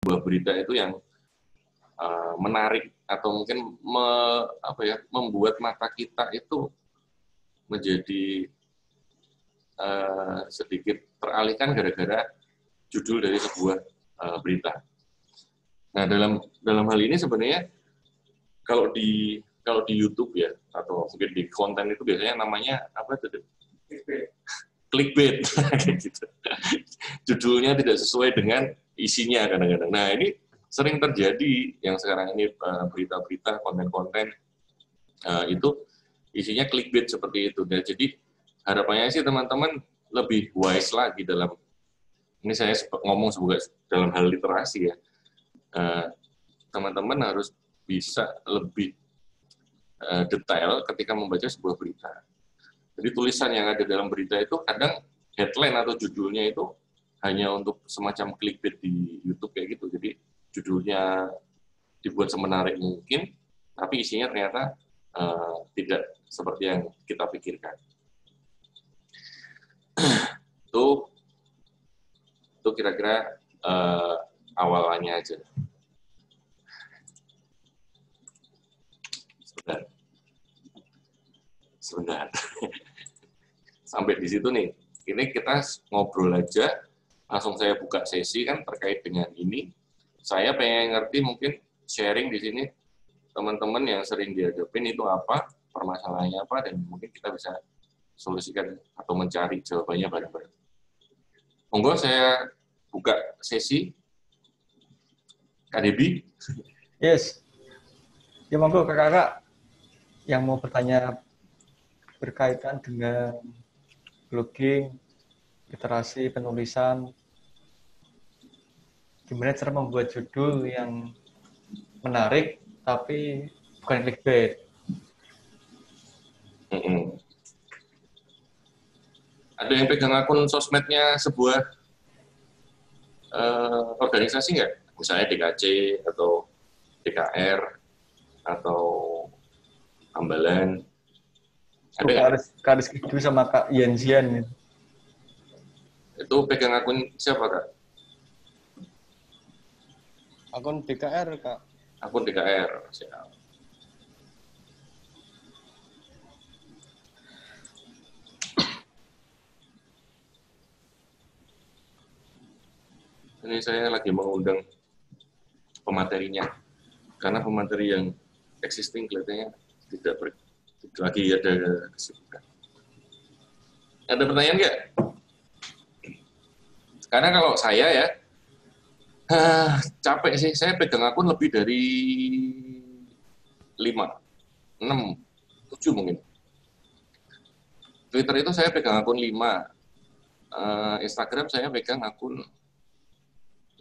sebuah berita itu yang menarik atau mungkin membuat mata kita itu menjadi sedikit teralihkan gara-gara judul dari sebuah berita. Nah, dalam hal ini sebenarnya kalau di YouTube ya, atau mungkin di konten itu biasanya namanya apa itu? Clickbait, kayak gitu. Judulnya tidak sesuai dengan isinya kadang-kadang. Nah, ini sering terjadi yang sekarang ini berita-berita, konten-konten itu isinya clickbait seperti itu. Dan jadi harapannya sih teman-teman lebih wise lagi dalam, ini saya ngomong sebagai dalam hal literasi ya, teman-teman harus bisa lebih detail ketika membaca sebuah berita. Jadi tulisan yang ada dalam berita itu kadang headline atau judulnya itu hanya untuk semacam clickbait di YouTube kayak gitu. Jadi judulnya dibuat semenarik mungkin, tapi isinya ternyata tidak seperti yang kita pikirkan. Itu kira-kira awalannya aja. Sebentar. Sampai di situ nih. Ini kita ngobrol aja, langsung saya buka sesi kan terkait dengan ini. Saya pengen ngerti mungkin sharing di sini teman-teman yang sering dihadapin itu apa, permasalahannya apa, dan mungkin kita bisa solusikan atau mencari jawabannya bareng-bareng. Monggo saya buka sesi. Kak Debi. Yes. Ya monggo kakak-kakak yang mau bertanya berkaitan dengan blogging, literasi, penulisan, gimana cara membuat judul yang menarik tapi bukan clickbait. Ada yang pegang akun sosmednya sebuah organisasi nggak? Misalnya DKC atau DKR atau Hambalan. Ada Kak Rizky Kidu sama Kak Yenzian. Itu pegang akun siapa, Kak? Akun DKR, Kak. Akun DKR. Siap. Ini saya lagi mengundang pematerinya. Karena pemateri yang existing kelihatannya tidak lagi ada kesibukan. Ada pertanyaan nggak? Karena kalau saya ya, capek sih. Saya pegang akun lebih dari 5, 6, 7 mungkin. Twitter itu saya pegang akun 5. Instagram saya pegang akun 4,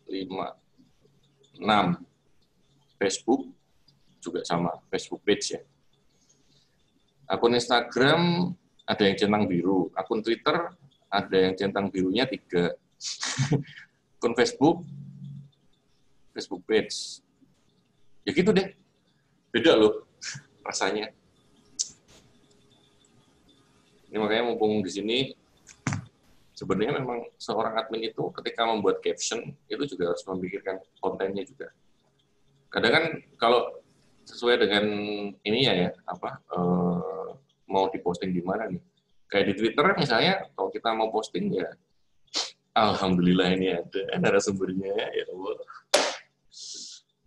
5, 6. Facebook juga sama, Facebook page ya. Akun Instagram ada yang centang biru, akun Twitter ada yang centang birunya 3. Akun Facebook page. Ya gitu deh. Beda loh rasanya. Ini makanya mumpung di sini, sebenarnya memang seorang admin itu ketika membuat caption itu juga harus memikirkan kontennya juga. Kadang kan kalau sesuai dengan ininya ya, mau diposting di mana nih. Kayak di Twitter misalnya, kalau kita mau posting ya, alhamdulillah ini ada narasumbernya ya Allah.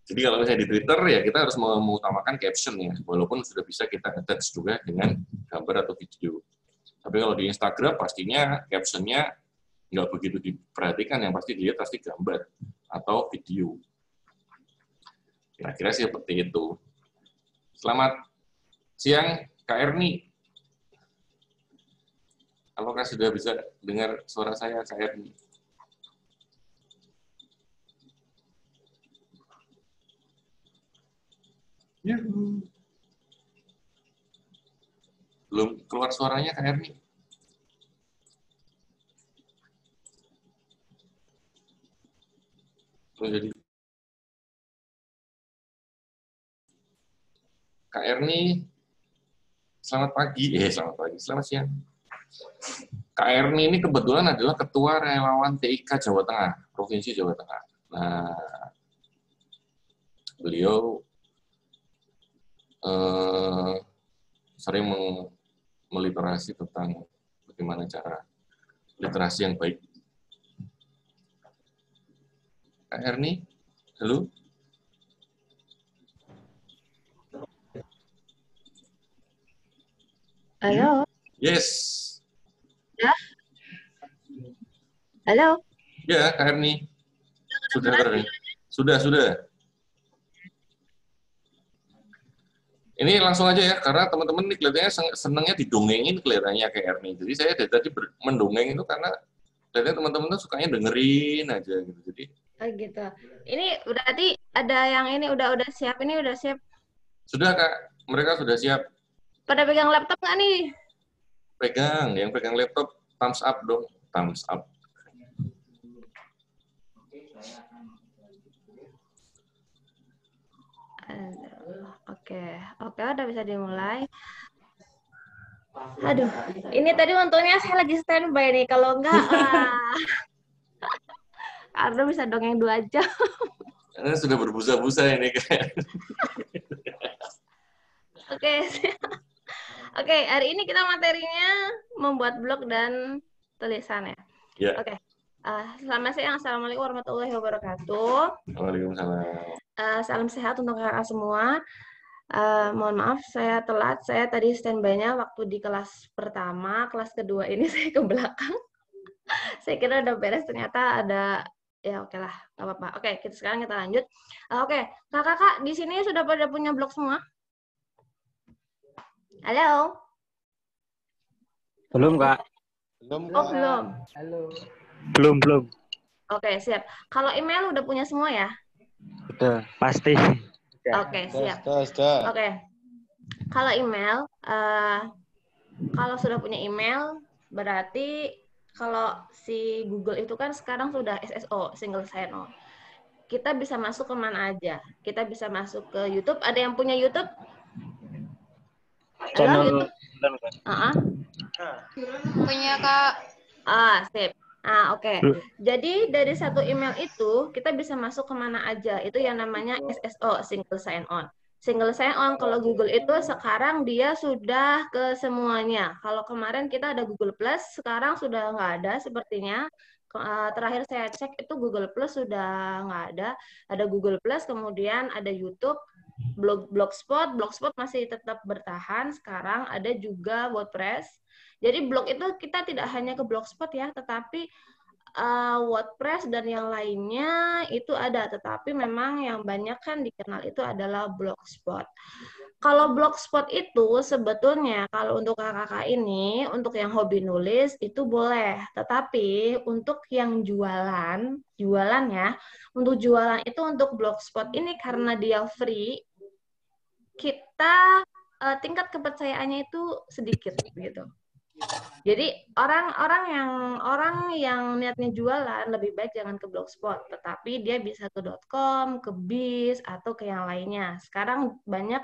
Jadi kalau misalnya di Twitter ya kita harus mengutamakan caption ya, walaupun sudah bisa kita attach juga dengan gambar atau video. Tapi kalau di Instagram pastinya captionnya nggak begitu diperhatikan, yang pasti dia pasti gambar atau video. Kira-kira seperti itu. Selamat siang, Kak Erni. Apakah sudah bisa dengar suara saya, Kak Erni? Yuhu. Belum keluar suaranya, Kak Erni? Jadi Kak Erni, selamat pagi. Selamat pagi. Selamat siang. Kak Erni ini kebetulan adalah Ketua Relawan TIK Jawa Tengah, Provinsi Jawa Tengah. Nah, beliau sering meliterasi tentang bagaimana cara literasi yang baik. Kak Erni, halo? Halo, Yes. ya, halo. Ya, Kak Erni. Sudah, Kak Erni. Sudah. Ini langsung aja ya, karena teman-teman ini kelihatannya senangnya didongengin kelihatannya Kak Erni. Jadi saya dari tadi mendongeng itu karena kelihatannya teman-teman tuh sukanya dengerin aja gitu. Jadi Oh gitu. Ini berarti ada yang ini udah siap. Ini udah siap. sudah Kak, mereka sudah siap. Pada pegang laptop nggak nih? Yang pegang laptop thumbs up dong, thumbs up. Oke, udah bisa dimulai. Aduh, ini tadi untungnya saya lagi standby nih. Kalau enggak, Ardo bisa dongeng 2 jam. Karena sudah berbusa-busa ini Kak. Oke, Oke, hari ini kita materinya membuat blog dan tulisan ya. Ya. Oke. Selamat siang, Assalamualaikum warahmatullahi wabarakatuh. Waalaikumsalam. Salam sehat untuk kakak semua. Mohon maaf saya telat. Saya tadi standby-nya waktu di kelas pertama, kelas kedua ini saya ke belakang. Saya kira udah beres, ternyata ada ya oke lah, nggak apa-apa. Oke, sekarang kita lanjut. Oke, kakak-kakak di sini sudah pada punya blog semua? Halo? Belum, Kak. Belum, Oh, Kak. belum. Belum. Oke, siap. Kalau email udah punya semua ya? Udah, pasti. Oke, siap. Sudah. Oke. Kalau email, kalau sudah punya email, berarti kalau si Google itu kan sekarang sudah SSO, single sign-on. Kita bisa masuk ke mana aja. Kita bisa masuk ke YouTube. Ada yang punya YouTube? Halo, Channel YouTube? Punya Kak. Sip. Oke. Jadi dari satu email itu kita bisa masuk kemana aja. Itu yang namanya SSO, single sign-on. Single sign-on kalau Google itu sekarang dia sudah ke semuanya. Kalau kemarin kita ada Google Plus, sekarang sudah nggak ada sepertinya. Terakhir saya cek itu Google Plus sudah nggak ada. Ada Google Plus, kemudian ada YouTube, Blogspot masih tetap bertahan. Sekarang ada juga WordPress. Jadi blog itu kita tidak hanya ke Blogspot ya, tetapi WordPress dan yang lainnya itu ada. Tetapi memang yang banyak kan dikenal itu adalah Blogspot. Kalau Blogspot itu sebetulnya kalau untuk kakak-kakak ini, untuk yang hobi nulis itu boleh. Tetapi untuk yang jualan ya, untuk jualan itu untuk Blogspot ini karena dia free, kita tingkat kepercayaannya itu sedikit gitu. Jadi orang yang niatnya jualan lebih baik jangan ke Blogspot, tetapi dia bisa ke .com, ke Biz atau ke yang lainnya. Sekarang banyak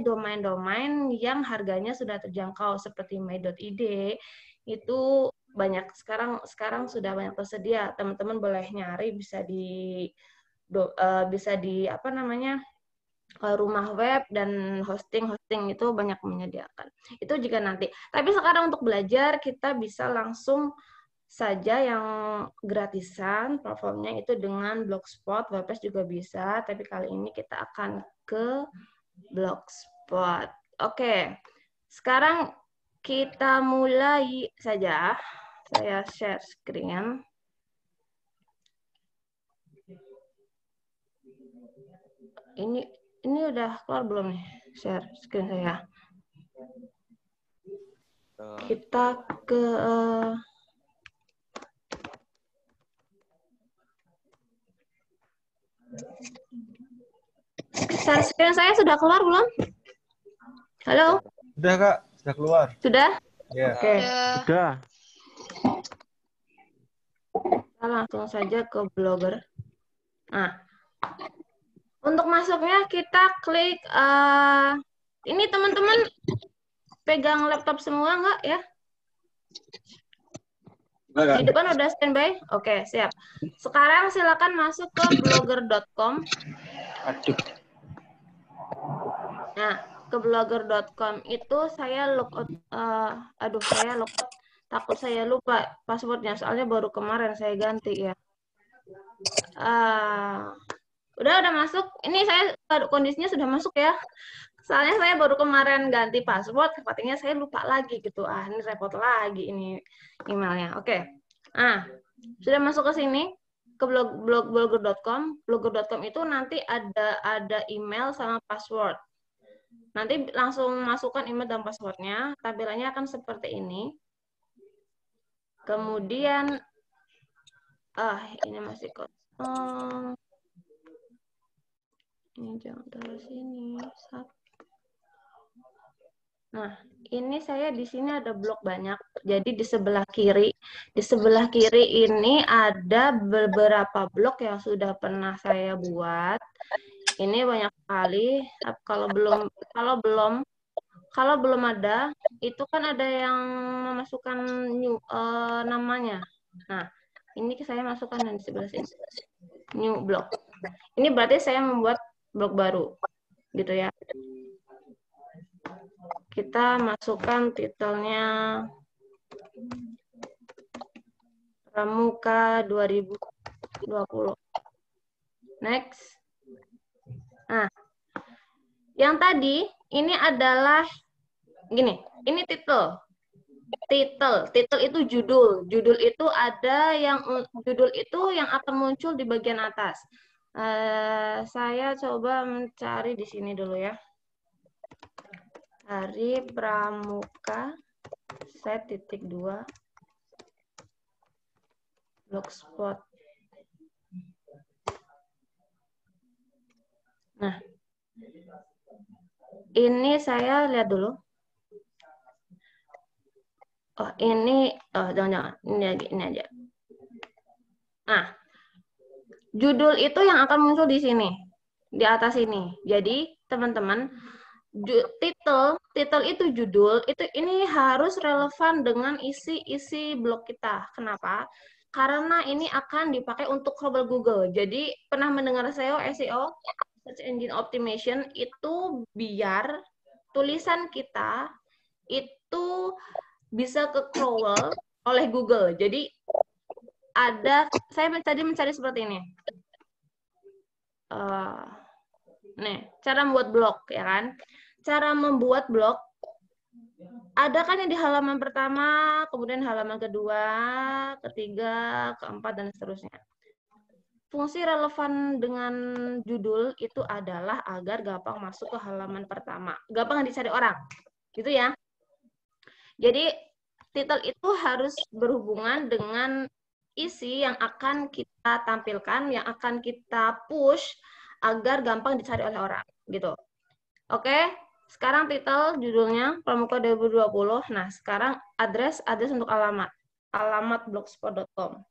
domain-domain yang harganya sudah terjangkau seperti my.id itu banyak sekarang sudah banyak tersedia. Teman-teman boleh nyari bisa di rumah web dan hosting itu banyak menyediakan. Itu jika nanti. Tapi sekarang untuk belajar kita bisa langsung saja yang gratisan platformnya itu dengan Blogspot, WordPress juga bisa, tapi kali ini kita akan ke Blogspot. Oke. Sekarang kita mulai saja. Saya share screen. Ini udah keluar belum nih share screen saya? Kita ke share screen saya sudah keluar belum? Halo? Sudah, Kak. Sudah keluar. Sudah? Ya. Oke. Udah. Kita langsung saja ke Blogger. Nah, untuk masuknya kita klik ini teman-teman pegang laptop semua nggak ya? Di depan udah standby? Oke, siap. Sekarang silakan masuk ke blogger.com. Aduh. Nah, ke blogger.com itu saya logout, saya logout. Takut saya lupa passwordnya, soalnya baru kemarin saya ganti ya. Udah masuk. Ini saya kondisinya sudah masuk ya. Soalnya saya baru kemarin ganti password, sepertinya saya lupa lagi gitu. Ini repot lagi ini emailnya. Oke. Sudah masuk ke sini ke blogger.com. Blogger.com itu nanti ada email sama password. Nanti langsung masukkan email dan passwordnya. Tampilannya akan seperti ini. Kemudian ini masih kosong. Ini jangan taruh sini. Nah, ini saya di sini ada blok banyak. Jadi di sebelah kiri ini ada beberapa blok yang sudah pernah saya buat. Ini banyak sekali. Kalau belum ada, itu kan ada yang memasukkan namanya. Nah, ini saya masukkan di sebelah sini. New block. Ini berarti saya membuat blok baru. Gitu ya. Kita masukkan titelnya Pramuka 2020. Next. Nah, yang tadi ini adalah gini, ini titel. Titel itu judul. Judul itu yang akan muncul di bagian atas. Saya coba mencari di sini dulu ya. Cari Pramuka set.2 blogspot. Nah, ini saya lihat dulu. Jangan, ini aja. Nah, judul itu yang akan muncul di sini, di atas ini. Jadi, teman-teman, titel itu judul, ini harus relevan dengan isi blog kita. Kenapa? Karena ini akan dipakai untuk crawl Google. Jadi, pernah mendengar SEO, Search Engine Optimization, itu biar tulisan kita itu bisa ke crawl oleh Google. Jadi saya tadi mencari seperti ini. Nih, cara membuat blog ya kan? Cara membuat blog ada kan yang di halaman pertama, kemudian halaman kedua, ketiga, keempat dan seterusnya. Fungsi relevan dengan judul itu adalah agar gampang masuk ke halaman pertama, gampang dicari orang, gitu ya. Jadi, titel itu harus berhubungan dengan isi yang akan kita tampilkan, yang akan kita push agar gampang dicari oleh orang, gitu. Oke, sekarang titel judulnya Pramuka 2020. Nah, sekarang address untuk alamat blogspot.com.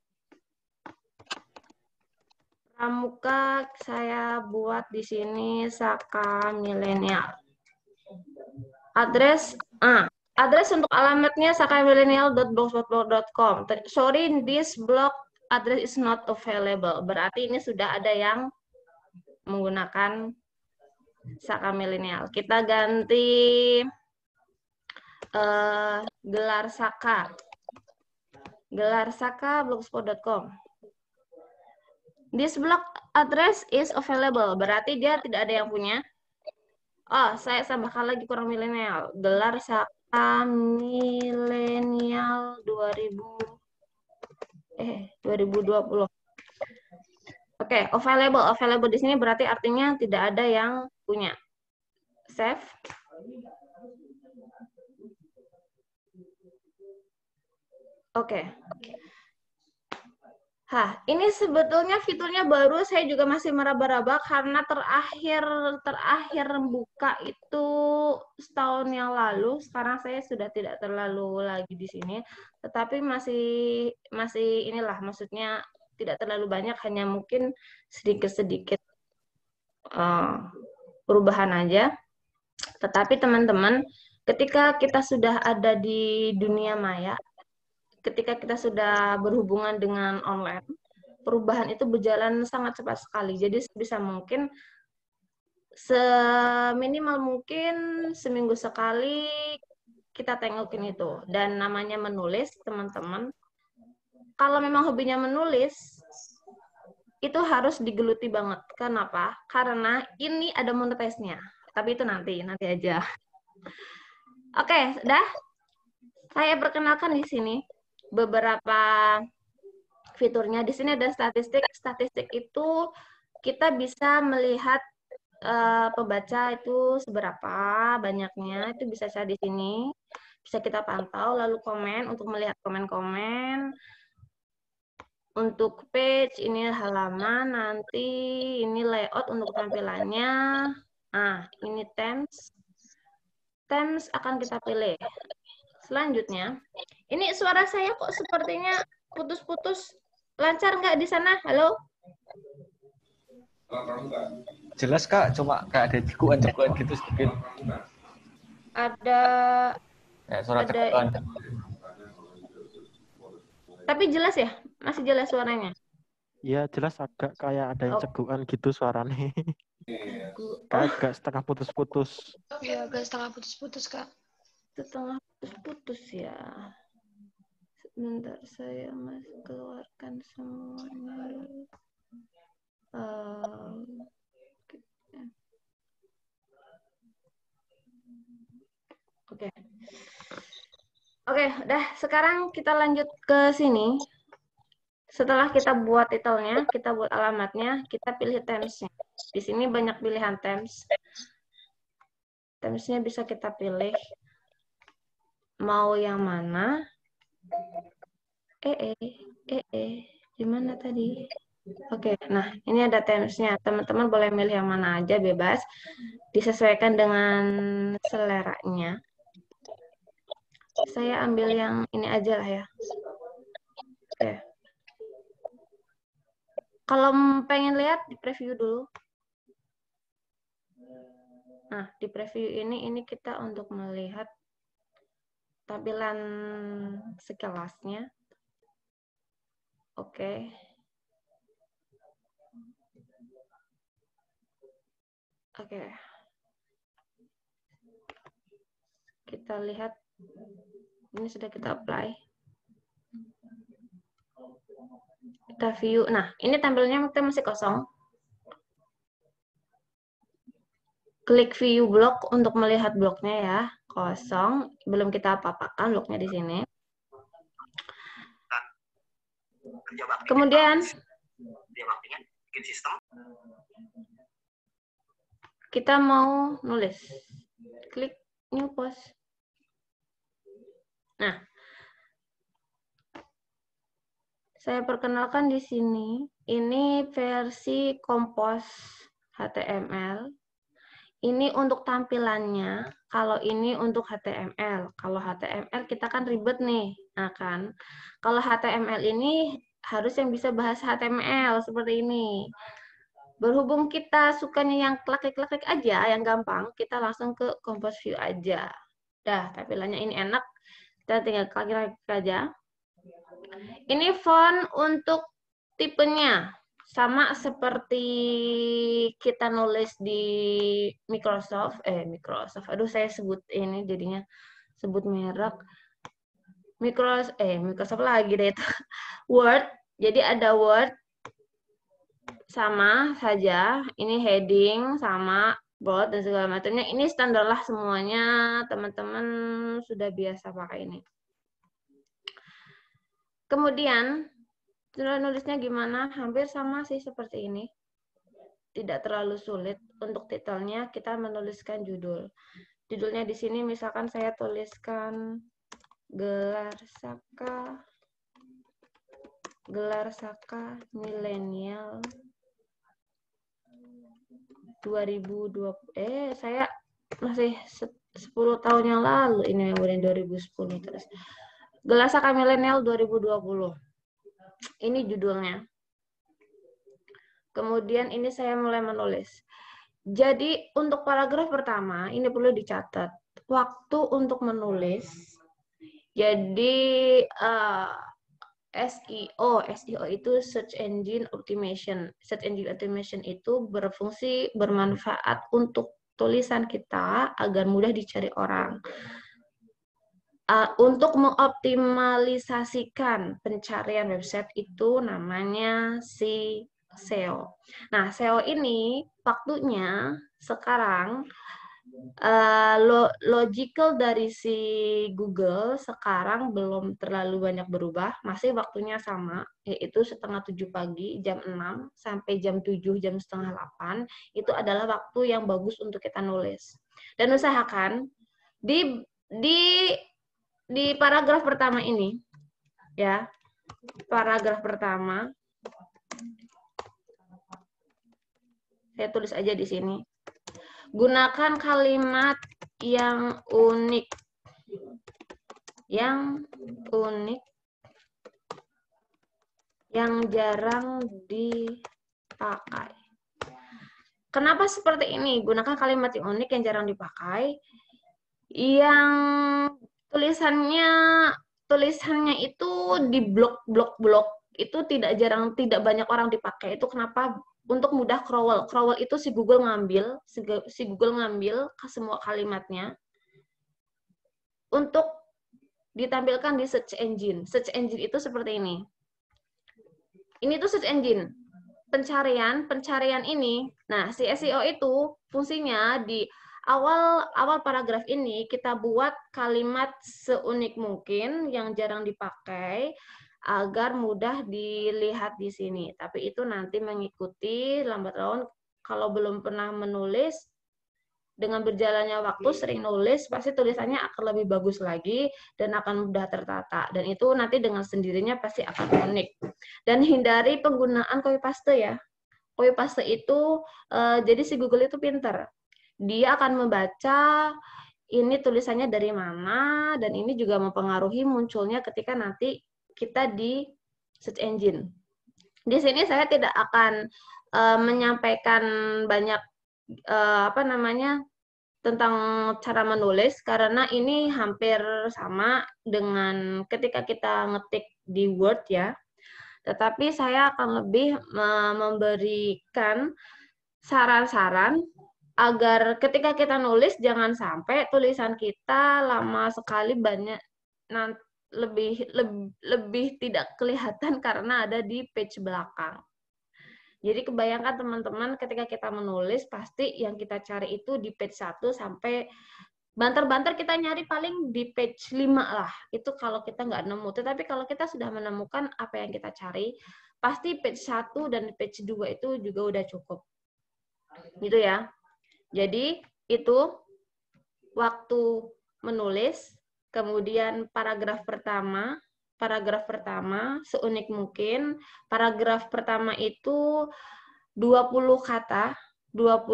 Pramuka saya buat di sini Saka Milenial. Address untuk alamatnya sakamilenial.blogspot.com. Sorry, this blog address is not available. Berarti ini sudah ada yang menggunakan Saka Milenial. Kita ganti gelar Saka. Gelar Saka blogspot.com. This blog address is available. Berarti dia tidak ada yang punya. Saya tambahkan lagi kurang milenial. Gelar Saka Milenial 2020. Oke, available di sini berarti artinya tidak ada yang punya. Save. Oke. Ini sebetulnya fiturnya baru, saya juga masih meraba-raba karena terakhir buka itu setahun yang lalu. Sekarang saya sudah tidak terlalu lagi di sini, tetapi masih inilah, maksudnya tidak terlalu banyak, hanya mungkin sedikit-sedikit perubahan aja. Tetapi teman-teman, ketika kita sudah ada di dunia maya, ketika kita sudah berhubungan dengan online, perubahan itu berjalan sangat cepat sekali. Jadi sebisa mungkin, seminimal mungkin seminggu sekali kita tengokin itu. Dan namanya menulis, teman-teman, kalau memang hobinya menulis, itu harus digeluti banget. Kenapa? Karena ini ada monetize-nya. Tapi itu nanti aja. Oke, dah. Saya perkenalkan di sini beberapa fiturnya. Di sini ada statistik. Statistik itu kita bisa melihat pembaca itu seberapa banyaknya, itu bisa saya di sini. Bisa kita pantau, lalu komen untuk melihat komen-komen. Untuk page, ini halaman, nanti ini layout untuk tampilannya. Nah, ini themes. Themes akan kita pilih. Selanjutnya, ini suara saya kok sepertinya putus-putus. Lancar nggak di sana? Halo? Jelas Kak, cuma kayak ada cekuan-cekuan gitu sedikit. Ada Suara Ada- cekuan. Tapi jelas ya? Masih jelas suaranya? Iya jelas agak kayak ada yang Oh. cegukan gitu suaranya. Oh, Kayak agak setengah putus-putus. Iya, agak setengah putus-putus, Kak. setengah putus-putus ya. Sebentar, saya masih keluarkan semuanya. Oke. Oke, udah. Sekarang kita lanjut ke sini. Setelah kita buat titelnya, kita buat alamatnya, kita pilih themes-nya. Di sini banyak pilihan themes. Themes-nya bisa kita pilih. Mau yang mana? Di mana tadi? Oke, nah ini ada themes-nya. Teman-teman boleh milih yang mana aja, bebas. Disesuaikan dengan seleranya. Saya ambil yang ini aja lah ya. Oke. Kalau pengen lihat, di preview dulu. Nah, di preview ini kita untuk melihat tampilan sekilasnya. Oke. Oke. Kita lihat. Ini sudah kita apply. Kita view. Nah, ini tampilnya kita masih kosong. Klik view blog untuk melihat blognya ya. Kosong. Belum kita apa-apakan blognya di sini. Kemudian kita mau nulis. Klik new post. Nah, saya perkenalkan di sini. Ini versi Compose HTML. Ini untuk tampilannya. Kalau ini untuk HTML. Kalau HTML kita kan ribet nih. Nah kan, kalau HTML ini harus yang bisa bahasa HTML seperti ini. Berhubung kita sukanya yang klik-klik aja, yang gampang, kita langsung ke Compose View aja. Dah, tampilannya ini enak. Kita tinggal klik aja. Ini font untuk tipenya. Sama seperti kita nulis di Microsoft. Aduh, saya sebut ini jadinya sebut merek. Microsoft lagi deh itu. Word. Jadi ada Word. Sama saja. Ini heading sama bold dan segala macamnya. Ini standar lah semuanya. Teman-teman sudah biasa pakai ini. Kemudian, nulisnya gimana? Hampir sama sih seperti ini. Tidak terlalu sulit. Untuk titelnya, kita menuliskan judul. Judulnya di sini misalkan saya tuliskan Gelar Saka Milenial 2020. Saya masih 10 tahun yang lalu ini yang 2010 terus. Gelar Saka Milenial 2020. Ini judulnya. Kemudian ini saya mulai menulis. Jadi untuk paragraf pertama ini perlu dicatat. Waktu untuk menulis Jadi SEO itu Search Engine Optimization. Search Engine Optimization itu bermanfaat untuk tulisan kita agar mudah dicari orang. Untuk mengoptimalisasikan pencarian website itu namanya si SEO. Nah, SEO ini waktunya sekarang logical dari si Google sekarang belum terlalu banyak berubah, masih waktunya sama, yaitu setengah 7 pagi, jam 6 sampai jam 7, jam setengah 8, itu adalah waktu yang bagus untuk kita nulis. Dan usahakan di paragraf pertama ini, ya, paragraf pertama, saya tulis aja di sini. Gunakan kalimat yang unik. Yang jarang dipakai. Kenapa seperti ini? Gunakan kalimat yang unik yang jarang dipakai. Yang tulisannya itu di blok itu tidak banyak orang dipakai. Itu kenapa? Untuk mudah crawl. Crawl itu si Google ngambil ke semua kalimatnya untuk ditampilkan di search engine. Search engine itu seperti ini. Ini tuh search engine. Pencarian ini. Nah, si SEO itu fungsinya di awal paragraf ini kita buat kalimat seunik mungkin yang jarang dipakai agar mudah dilihat di sini. Tapi itu nanti mengikuti lambat laun, kalau belum pernah menulis, dengan berjalannya waktu sering nulis, pasti tulisannya akan lebih bagus lagi dan akan mudah tertata. Dan itu nanti dengan sendirinya pasti akan unik. Dan hindari penggunaan copy paste ya. Copy paste itu, jadi si Google itu pinter. Dia akan membaca ini tulisannya dari mana, dan ini juga mempengaruhi munculnya ketika nanti kita di search engine. Di sini saya tidak akan menyampaikan banyak tentang cara menulis, karena ini hampir sama dengan ketika kita ngetik di Word ya. Tetapi saya akan lebih memberikan saran-saran agar ketika kita nulis jangan sampai tulisan kita lama sekali lebih tidak kelihatan karena ada di page belakang. Jadi kebayangkan teman-teman ketika kita menulis pasti yang kita cari itu di page 1 sampai banter-banter kita nyari paling di page 5 lah. Itu kalau kita nggak nemu. Tetapi kalau kita sudah menemukan apa yang kita cari, pasti page 1 dan page 2 itu juga udah cukup. Gitu ya. Jadi itu waktu menulis. Kemudian paragraf pertama seunik mungkin. Paragraf pertama itu 20 kata 20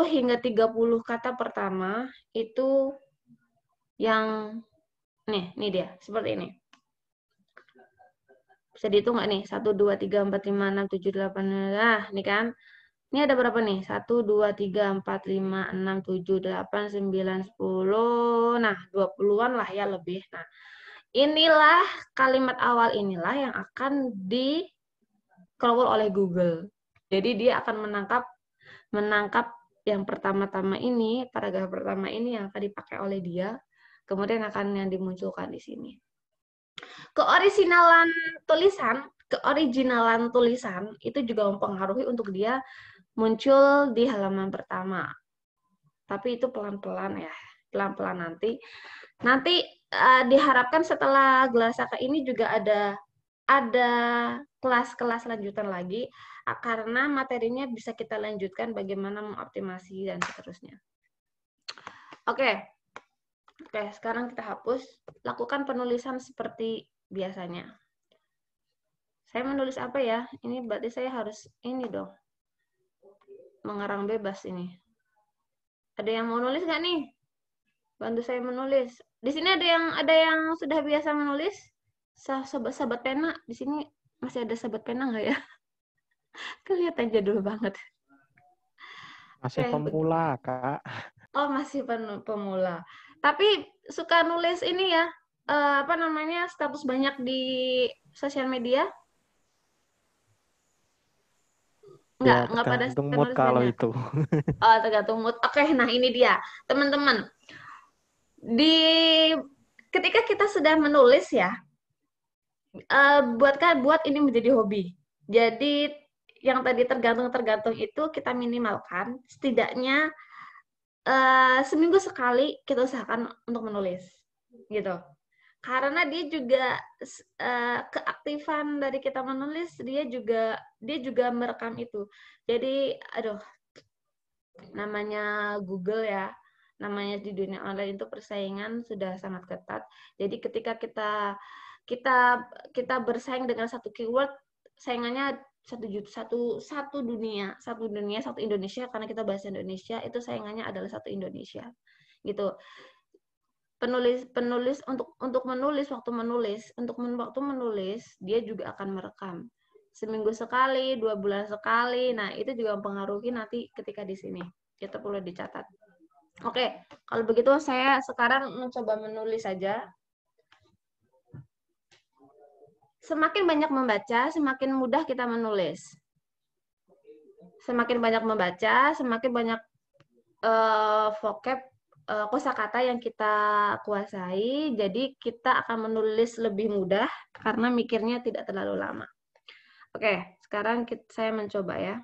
hingga 30 kata pertama itu yang nih dia, seperti ini. Bisa dihitung nggak nih? 1, 2, 3, 4, 5, 6, 7, 8, nah, ini kan. Ini ada berapa nih? 1, 2, 3, 4, 5, 6, 7, 8, 9, 10. Nah, 20-an lah ya lebih. Nah, inilah kalimat awal inilah yang akan di-crawl oleh Google. Jadi dia akan menangkap yang pertama-tama ini, paragraf pertama ini yang akan dipakai oleh dia, kemudian akan yang dimunculkan di sini. Keoriginalan tulisan itu juga mempengaruhi untuk dia muncul di halaman pertama. Tapi itu pelan-pelan ya, pelan-pelan nanti. Nanti diharapkan setelah Gelasaka ini juga ada kelas-kelas lanjutan lagi, karena materinya bisa kita lanjutkan bagaimana mengoptimasi dan seterusnya. Oke, sekarang kita hapus. Lakukan penulisan seperti biasanya. Saya menulis apa ya? Ini berarti saya harus ini dong. Mengarang bebas ini. Ada yang mau nulis nggak nih? Bantu saya menulis. Di sini ada yang sudah biasa menulis? Sahabat pena di sini masih ada sahabat pena nggak ya? Kelihatan jadul banget. Masih Oke, pemula, Kak. oh masih pemula. Tapi suka nulis ini ya, apa namanya, status banyak di sosial media? Ya, Nggak pada tergantung suka mood nulis kalau banyak. itu. Oh, tergantung mood. Oke, nah ini dia. Teman-teman, di ketika kita sudah menulis ya, buat ini menjadi hobi. Jadi yang tadi tergantung itu kita minimalkan setidaknya seminggu sekali kita usahakan untuk menulis, gitu. Karena dia juga keaktifan dari kita menulis, dia juga merekam itu. Jadi, aduh, namanya Google ya, namanya di dunia online itu persaingan sudah sangat ketat. Jadi ketika kita bersaing dengan satu keyword, saingannya satu dunia, satu Indonesia, karena kita bahasa Indonesia, itu saingannya adalah satu Indonesia, gitu. Penulis untuk menulis, waktu menulis dia juga akan merekam seminggu sekali, 2 bulan sekali. Nah, itu juga mempengaruhi nanti ketika di sini. Kita perlu dicatat. Oke, kalau begitu saya sekarang mencoba menulis saja. Semakin banyak membaca, semakin mudah kita menulis. Semakin banyak membaca, semakin banyak vocab, kosakata yang kita kuasai, jadi kita akan menulis lebih mudah karena mikirnya tidak terlalu lama. Oke, sekarang saya mencoba ya.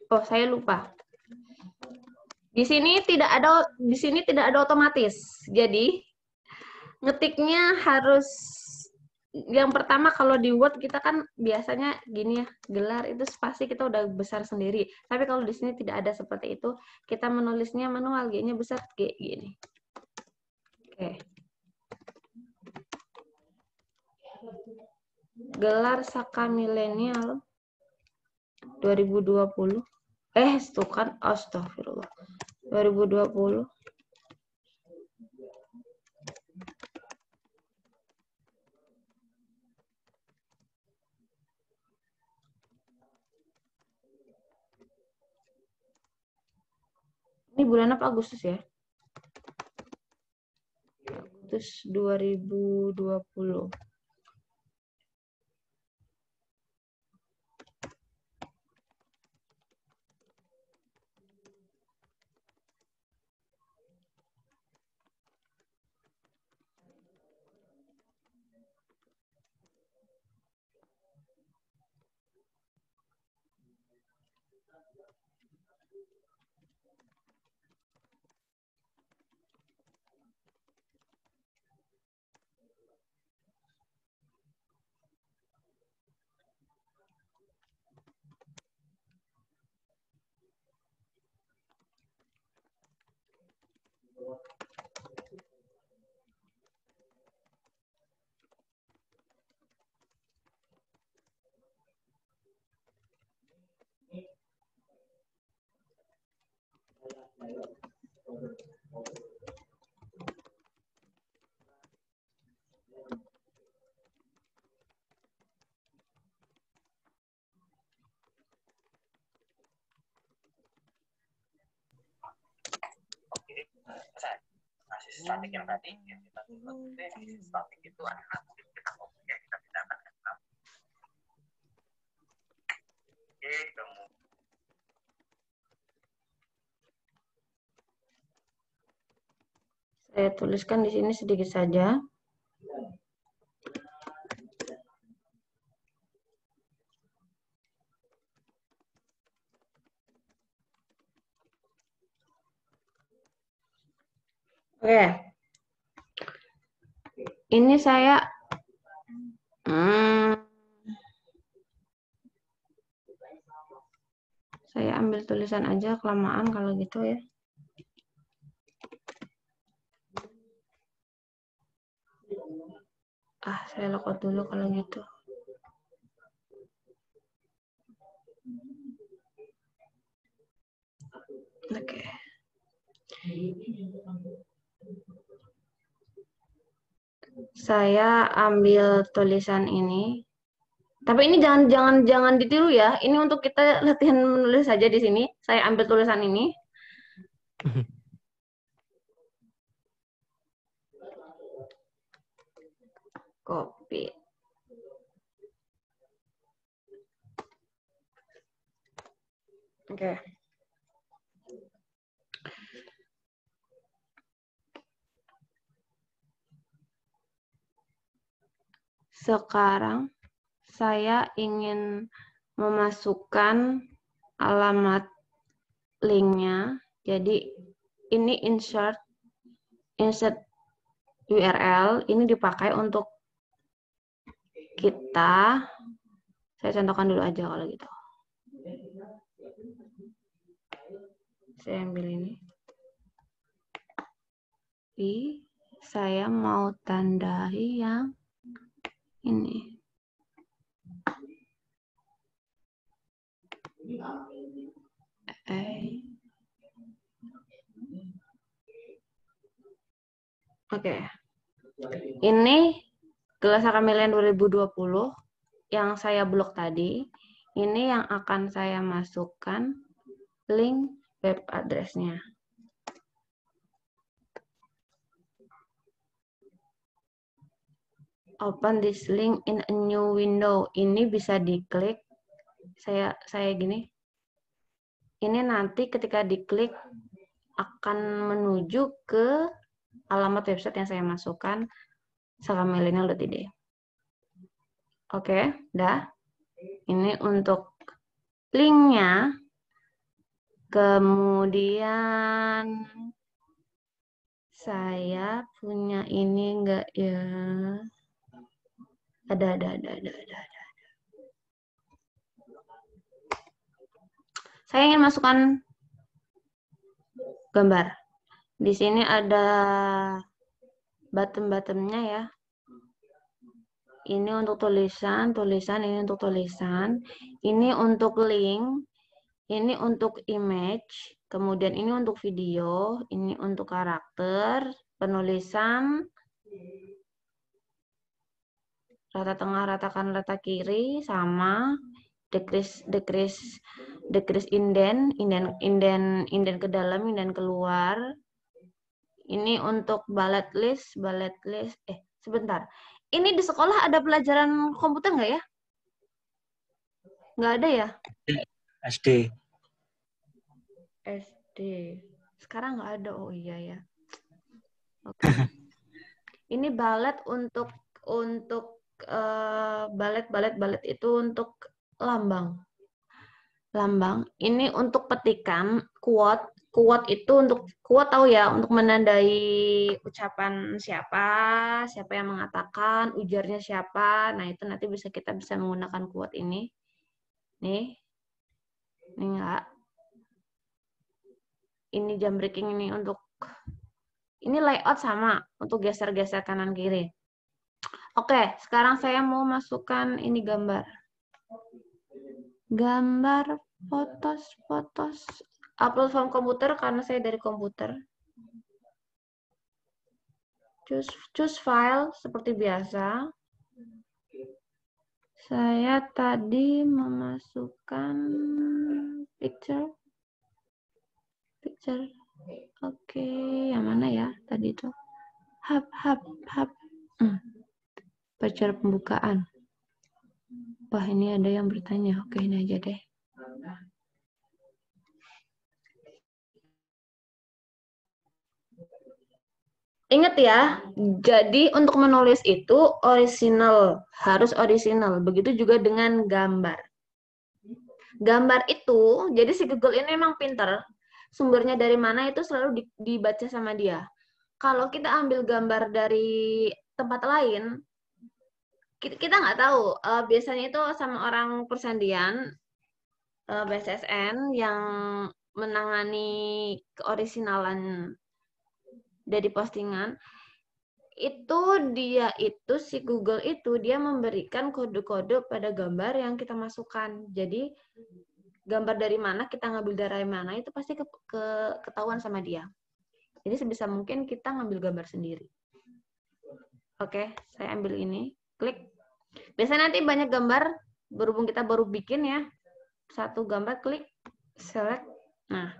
Oh, saya lupa. Di sini tidak ada otomatis. Jadi ngetiknya harus yang pertama, kalau di Word kita kan biasanya gini ya, gelar itu spasi kita udah besar sendiri. Tapi kalau di sini tidak ada seperti itu, kita menulisnya manual, G-nya besar, G gini. Oke. Gelar Saka Milenial 2020. Itu kan astagfirullah. 2020. Ini bulan apa? Agustus ya? Agustus 2020. Statik yang tadi yang kita statik itu adalah kita ngomongnya kita pindahkan ke dalam. Oke, kemudian saya tuliskan di sini sedikit saja. Oke. Ini saya ambil tulisan aja, kelamaan kalau gitu ya. Saya lokot dulu kalau gitu. Oke. Saya ambil tulisan ini. Tapi ini jangan ditiru ya. Ini untuk kita latihan menulis saja di sini. Saya ambil tulisan ini. Copy. Oke. Sekarang saya ingin memasukkan alamat linknya. Jadi ini insert URL. Ini dipakai untuk kita. Saya contohkan dulu aja kalau gitu. Saya ambil ini. Saya mau tandai yang ini. Oke. Ini kelas Kamelian 2020 yang saya blok tadi. Ini yang akan saya masukkan link web address-nya. Open this link in a new window. Ini bisa diklik. Saya gini. Ini nanti ketika diklik akan menuju ke alamat website yang saya masukkan, sakamillennial.id. Oke, udah. Ini untuk linknya. Kemudian saya punya ini enggak ya? Ada. Saya ingin masukkan gambar. Di sini ada button-buttonnya ya. Ini untuk tulisan, ini untuk tulisan. Ini untuk link, ini untuk image, kemudian ini untuk video, ini untuk karakter, penulisan, rata tengah, rata kanan, rata kiri, sama, decrease indent ke dalam, indent keluar. Ini untuk bullet list, sebentar. Ini di sekolah ada pelajaran komputer nggak ya? Nggak ada ya? SD. Sekarang nggak ada. Oh iya ya. Oke. Ini bullet untuk bullet itu untuk lambang. Ini untuk petikan quote itu untuk quote tahu ya, untuk menandai ucapan siapa yang mengatakan, ujarnya siapa. Nah, itu nanti kita bisa menggunakan quote ini. Nih. Ini enggak. Ini jam breaking ini untuk ini layout sama untuk geser-geser kanan kiri. Oke, sekarang saya mau masukkan ini gambar. Gambar fotos. Upload from komputer karena saya dari komputer. Choose file seperti biasa. Saya tadi memasukkan picture. Oke, yang mana ya tadi itu? Hub. Picture pembukaan. Wah, ini ada yang bertanya. Oke, ini aja deh. Ingat ya, jadi untuk menulis itu harus original. Begitu juga dengan gambar. Gambar itu, jadi si Google ini memang pinter. Sumbernya dari mana itu selalu dibaca sama dia. Kalau kita ambil gambar dari tempat lain, kita nggak tahu. Biasanya itu sama orang persandian, BSSN, yang menangani keoriginalan dari postingan. Si Google itu dia memberikan kode-kode pada gambar yang kita masukkan. Jadi gambar dari mana, kita ngambil dari mana, itu pasti ketahuan sama dia. Jadi sebisa mungkin kita ngambil gambar sendiri. Oke, saya ambil ini, klik. Biasanya nanti banyak gambar Berhubung kita baru bikin ya, satu gambar, klik, select. Nah,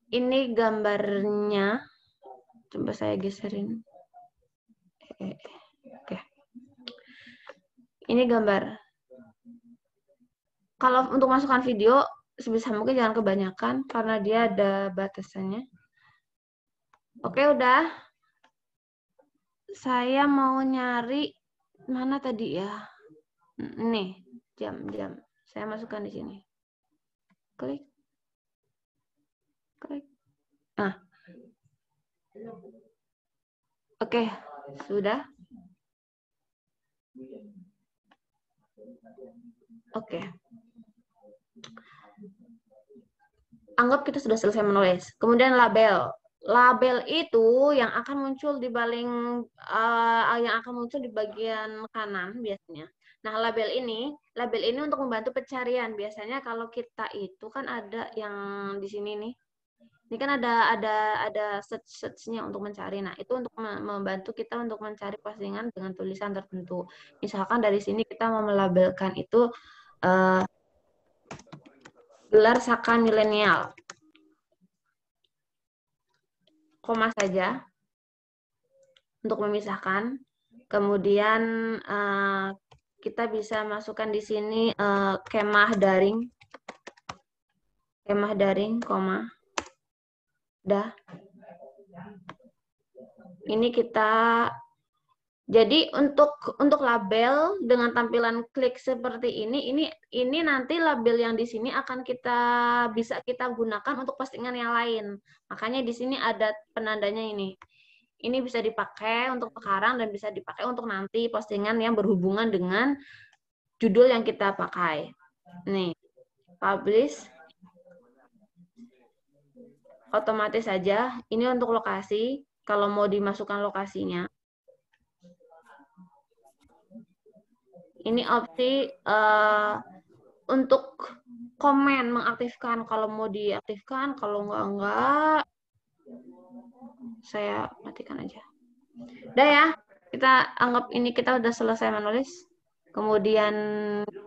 ini gambarnya. Coba saya geserin. Oke. Ini gambar. Kalau untuk masukkan video, sebisa mungkin jangan kebanyakan, karena dia ada batasannya. Oke, udah. Saya mau nyari, mana tadi ya? Nih, jam. Saya masukkan di sini. Klik. Nah. Oke, sudah. Oke. Anggap kita sudah selesai menulis. Kemudian label. Label itu yang akan muncul di bagian kanan biasanya. Nah, label ini untuk membantu pencarian. Biasanya kalau kita itu kan ada yang di sini nih. Ini kan ada search-nya untuk mencari. Nah, itu untuk membantu kita untuk mencari postingan dengan tulisan tertentu. Misalkan dari sini kita mau melabelkan itu gelar Saka Milenial. Koma saja untuk memisahkan. Kemudian kita bisa masukkan di sini kemah daring, koma. Dah. Ini kita. Jadi untuk label dengan tampilan klik seperti ini nanti label yang di sini akan bisa kita gunakan untuk postingan yang lain. Makanya di sini ada penandanya ini. Ini bisa dipakai untuk sekarang dan bisa dipakai untuk nanti postingan yang berhubungan dengan judul yang kita pakai. Nih, publish. Otomatis saja. Ini untuk lokasi. Kalau mau dimasukkan lokasinya. Ini opsi untuk komen, mengaktifkan. Kalau mau diaktifkan, kalau enggak, saya matikan aja. Udah ya, kita anggap ini kita udah selesai menulis. Kemudian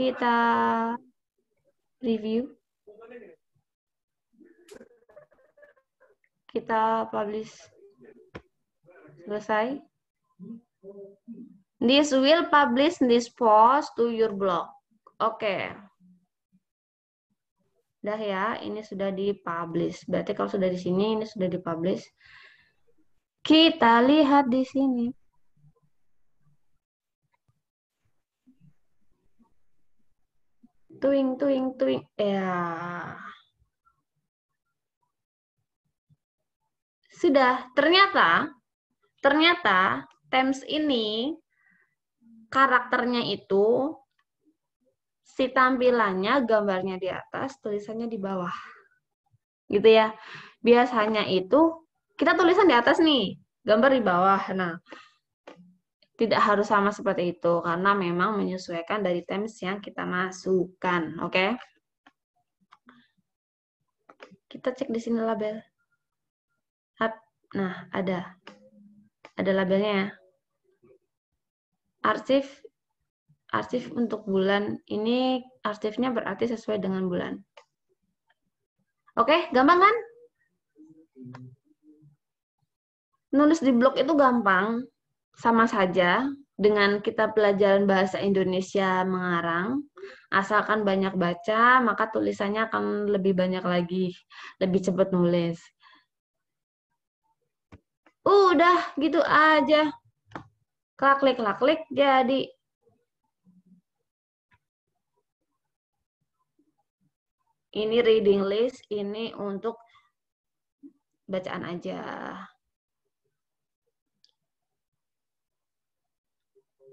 kita review. Kita publish. Selesai. This will publish this post to your blog. Oke. Udah ya, ini sudah dipublish. Berarti kalau sudah di sini, ini sudah dipublish. Kita lihat di sini. Tuing. Ya. Sudah. Ternyata Themes ini karakternya itu si tampilannya gambarnya di atas, tulisannya di bawah. Gitu ya. Biasanya itu kita tulisan di atas nih, gambar di bawah. Nah, tidak harus sama seperti itu karena memang menyesuaikan dari themes yang kita masukkan, oke? Kita cek di sini label. Nah, ada labelnya ya. Arsip untuk bulan. Ini arsipnya berarti sesuai dengan bulan. Oke, gampang kan? Nulis di blog itu gampang. Sama saja dengan kita pelajaran bahasa Indonesia mengarang. Asalkan banyak baca, maka tulisannya akan lebih banyak lagi. Lebih cepat nulis. Udah, gitu aja. Klik, jadi. Ini reading list, ini untuk bacaan aja.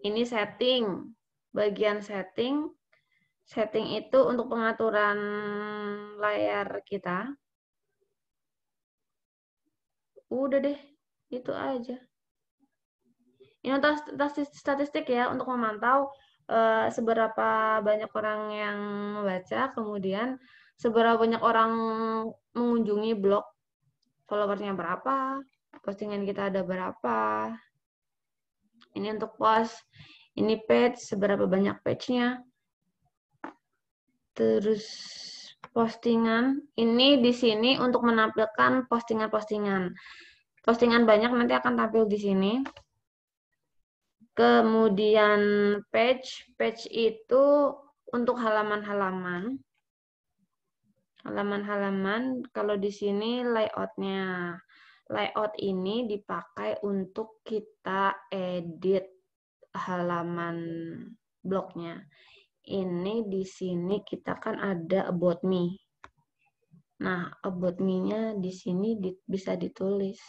Ini setting, bagian setting. Setting itu untuk pengaturan layar kita. Udah deh, itu aja. Ini untuk statistik ya, untuk memantau seberapa banyak orang yang membaca, kemudian seberapa banyak orang mengunjungi blog, followersnya berapa, postingan kita ada berapa. Ini untuk post. Ini page, seberapa banyak page-nya. Terus postingan, ini di sini untuk menampilkan postingan-postingan. Postingan banyak nanti akan tampil di sini. Kemudian page itu untuk halaman-halaman. Halaman-halaman, kalau di sini layout-nya. Layout ini dipakai untuk kita edit halaman blognya. Ini di sini kita kan ada about me. Nah, about me-nya di sini bisa ditulis.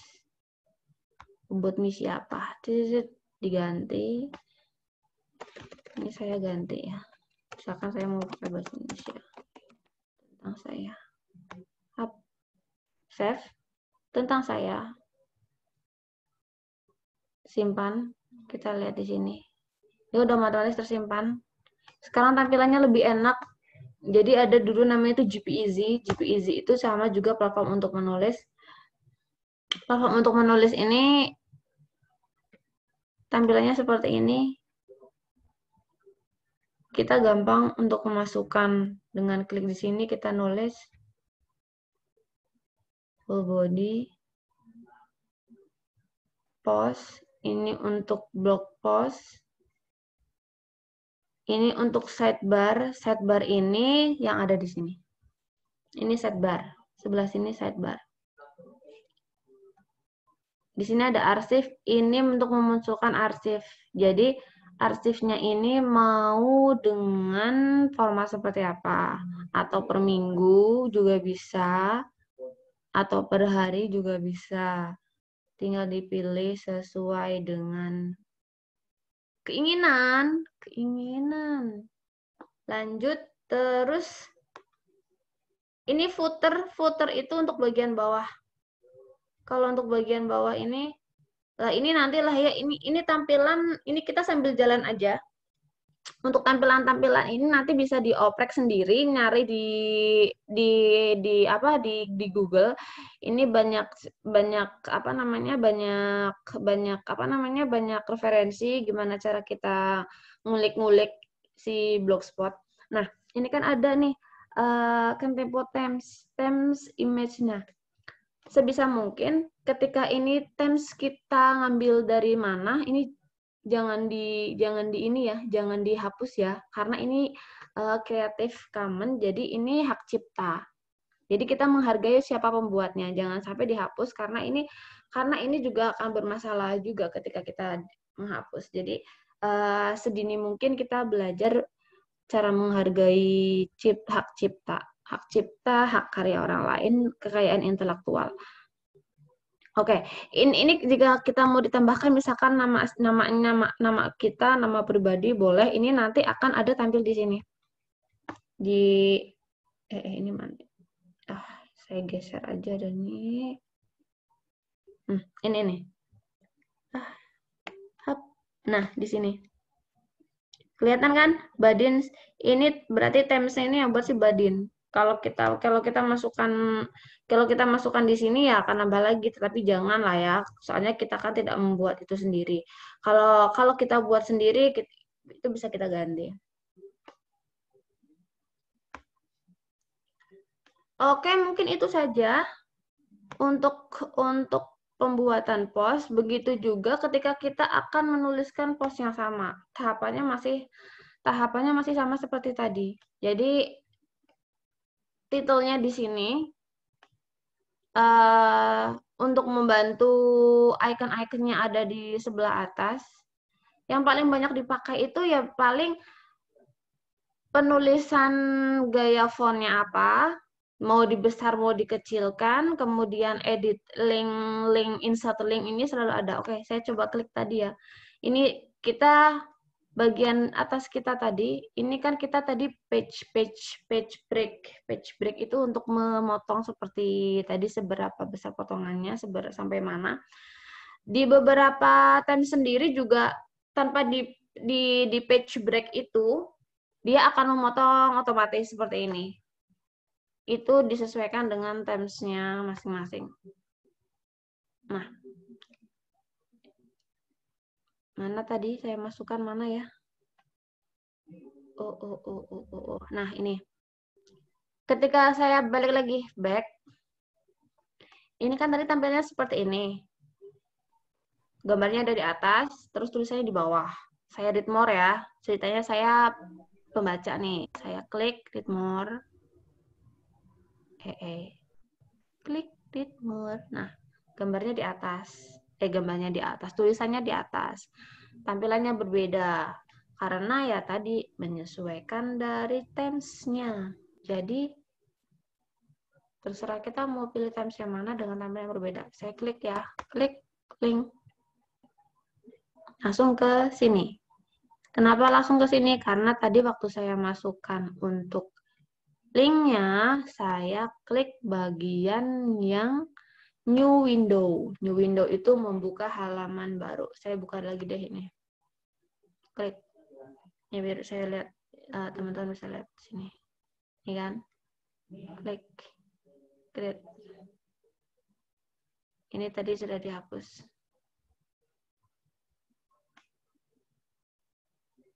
About me siapa? Diganti. Ini saya ganti ya. Misalkan saya mau pakai bahasa Indonesia. Tentang saya. Save. Tentang saya. Simpan. Kita lihat di sini. Ini udah otomatis tersimpan. Sekarang tampilannya lebih enak. Jadi ada dulu namanya itu GPeasy. GPeasy itu sama juga platform untuk menulis. Platform untuk menulis ini tampilannya seperti ini. Kita gampang untuk memasukkan. Dengan klik di sini kita nulis full body, post. Ini untuk blog post. Ini untuk sidebar. Sidebar ini yang ada di sini. Ini sidebar. Sebelah sini sidebar. Di sini ada arsip. Ini untuk memunculkan arsip. Jadi arsipnya ini mau dengan format seperti apa. Atau per minggu juga bisa. Atau per hari juga bisa. Tinggal dipilih sesuai dengan keinginan. Lanjut, terus ini footer itu untuk bagian bawah. Kalau untuk bagian bawah ini nantilah ya, ini tampilan, ini kita sambil jalan aja. Untuk tampilan-tampilan ini nanti bisa dioprek sendiri, nyari di Google. Ini banyak referensi gimana cara kita ngulik-ngulik si Blogspot. Nah, ini kan ada nih tempo themes image-nya. Sebisa mungkin ketika ini themes kita ngambil dari mana, ini jangan dihapus ya, karena ini Creative Commons, jadi ini hak cipta. Jadi kita menghargai siapa pembuatnya, jangan sampai dihapus karena ini juga akan bermasalah juga ketika kita menghapus. Jadi sedini mungkin kita belajar cara menghargai hak cipta, hak karya orang lain, kekayaan intelektual. Oke, ini jika kita mau ditambahkan misalkan nama kita, nama pribadi boleh. Ini nanti akan ada tampil di sini. Ini mana? Saya geser aja dan ini. Ini nih. Nah, di sini. Kelihatan kan? Badin ini berarti temsnya ini yang buat si Badin. Kalau kita masukkan di sini ya akan nambah lagi, tetapi jangan lah ya, soalnya kita kan tidak membuat itu sendiri. Kalau kita buat sendiri itu bisa kita ganti. Oke, mungkin itu saja untuk pembuatan post. Begitu juga ketika kita akan menuliskan post yang sama, tahapannya masih sama seperti tadi. Jadi titelnya di sini untuk membantu icon-iconnya ada di sebelah atas. Yang paling banyak dipakai itu ya paling penulisan gaya fontnya apa, mau dibesar mau dikecilkan, kemudian edit link insert link ini selalu ada. Oke, saya coba klik tadi ya. Ini kita bagian atas kita tadi, ini kan kita tadi page break itu untuk memotong seperti tadi seberapa besar potongannya, sampai mana. Di beberapa themes sendiri juga tanpa di page break itu dia akan memotong otomatis seperti ini. Itu disesuaikan dengan themes-nya masing-masing. Nah, Mana tadi saya masukkan mana ya? Nah, ini. Ketika saya balik lagi back, ini kan tadi tampilnya seperti ini. Gambarnya ada di atas, terus tulisannya di bawah. Saya read more ya. Ceritanya saya pembaca nih. Saya klik read more. Klik read more. Nah, gambarnya di atas. Gambarnya di atas, tulisannya di atas. Tampilannya berbeda. Karena ya tadi menyesuaikan dari Times-nya. Jadi, terserah kita mau pilih Times yang mana dengan tampilan yang berbeda. Saya klik ya. Klik link. Langsung ke sini. Kenapa langsung ke sini? Karena tadi waktu saya masukkan untuk linknya, saya klik bagian yang New Window. New Window itu membuka halaman baru. Saya buka lagi deh ini. Klik. Ya biar saya lihat, teman-teman bisa lihat sini. Ini kan. Klik. Klik. Ini tadi sudah dihapus.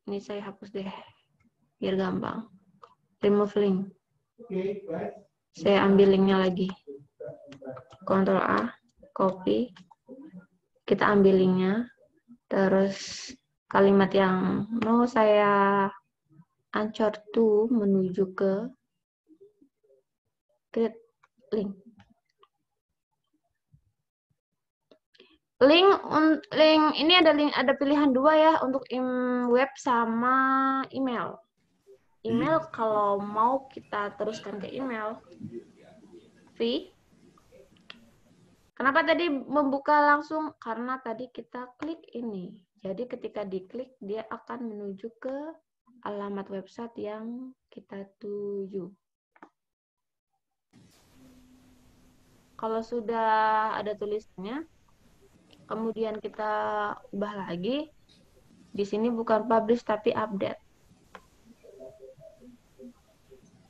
Ini saya hapus deh. Biar gampang. Remove link. Saya ambil linknya lagi. Ctrl A, copy. Kita ambil linknya. Terus kalimat yang mau saya ancor to menuju ke create link. Link ini ada pilihan dua ya untuk web sama email. Email kalau mau kita teruskan ke email, V. Kenapa tadi membuka langsung? Karena tadi kita klik ini. Jadi ketika diklik dia akan menuju ke alamat website yang kita tuju. Kalau sudah ada tulisannya, kemudian kita ubah lagi. Di sini bukan publish tapi update.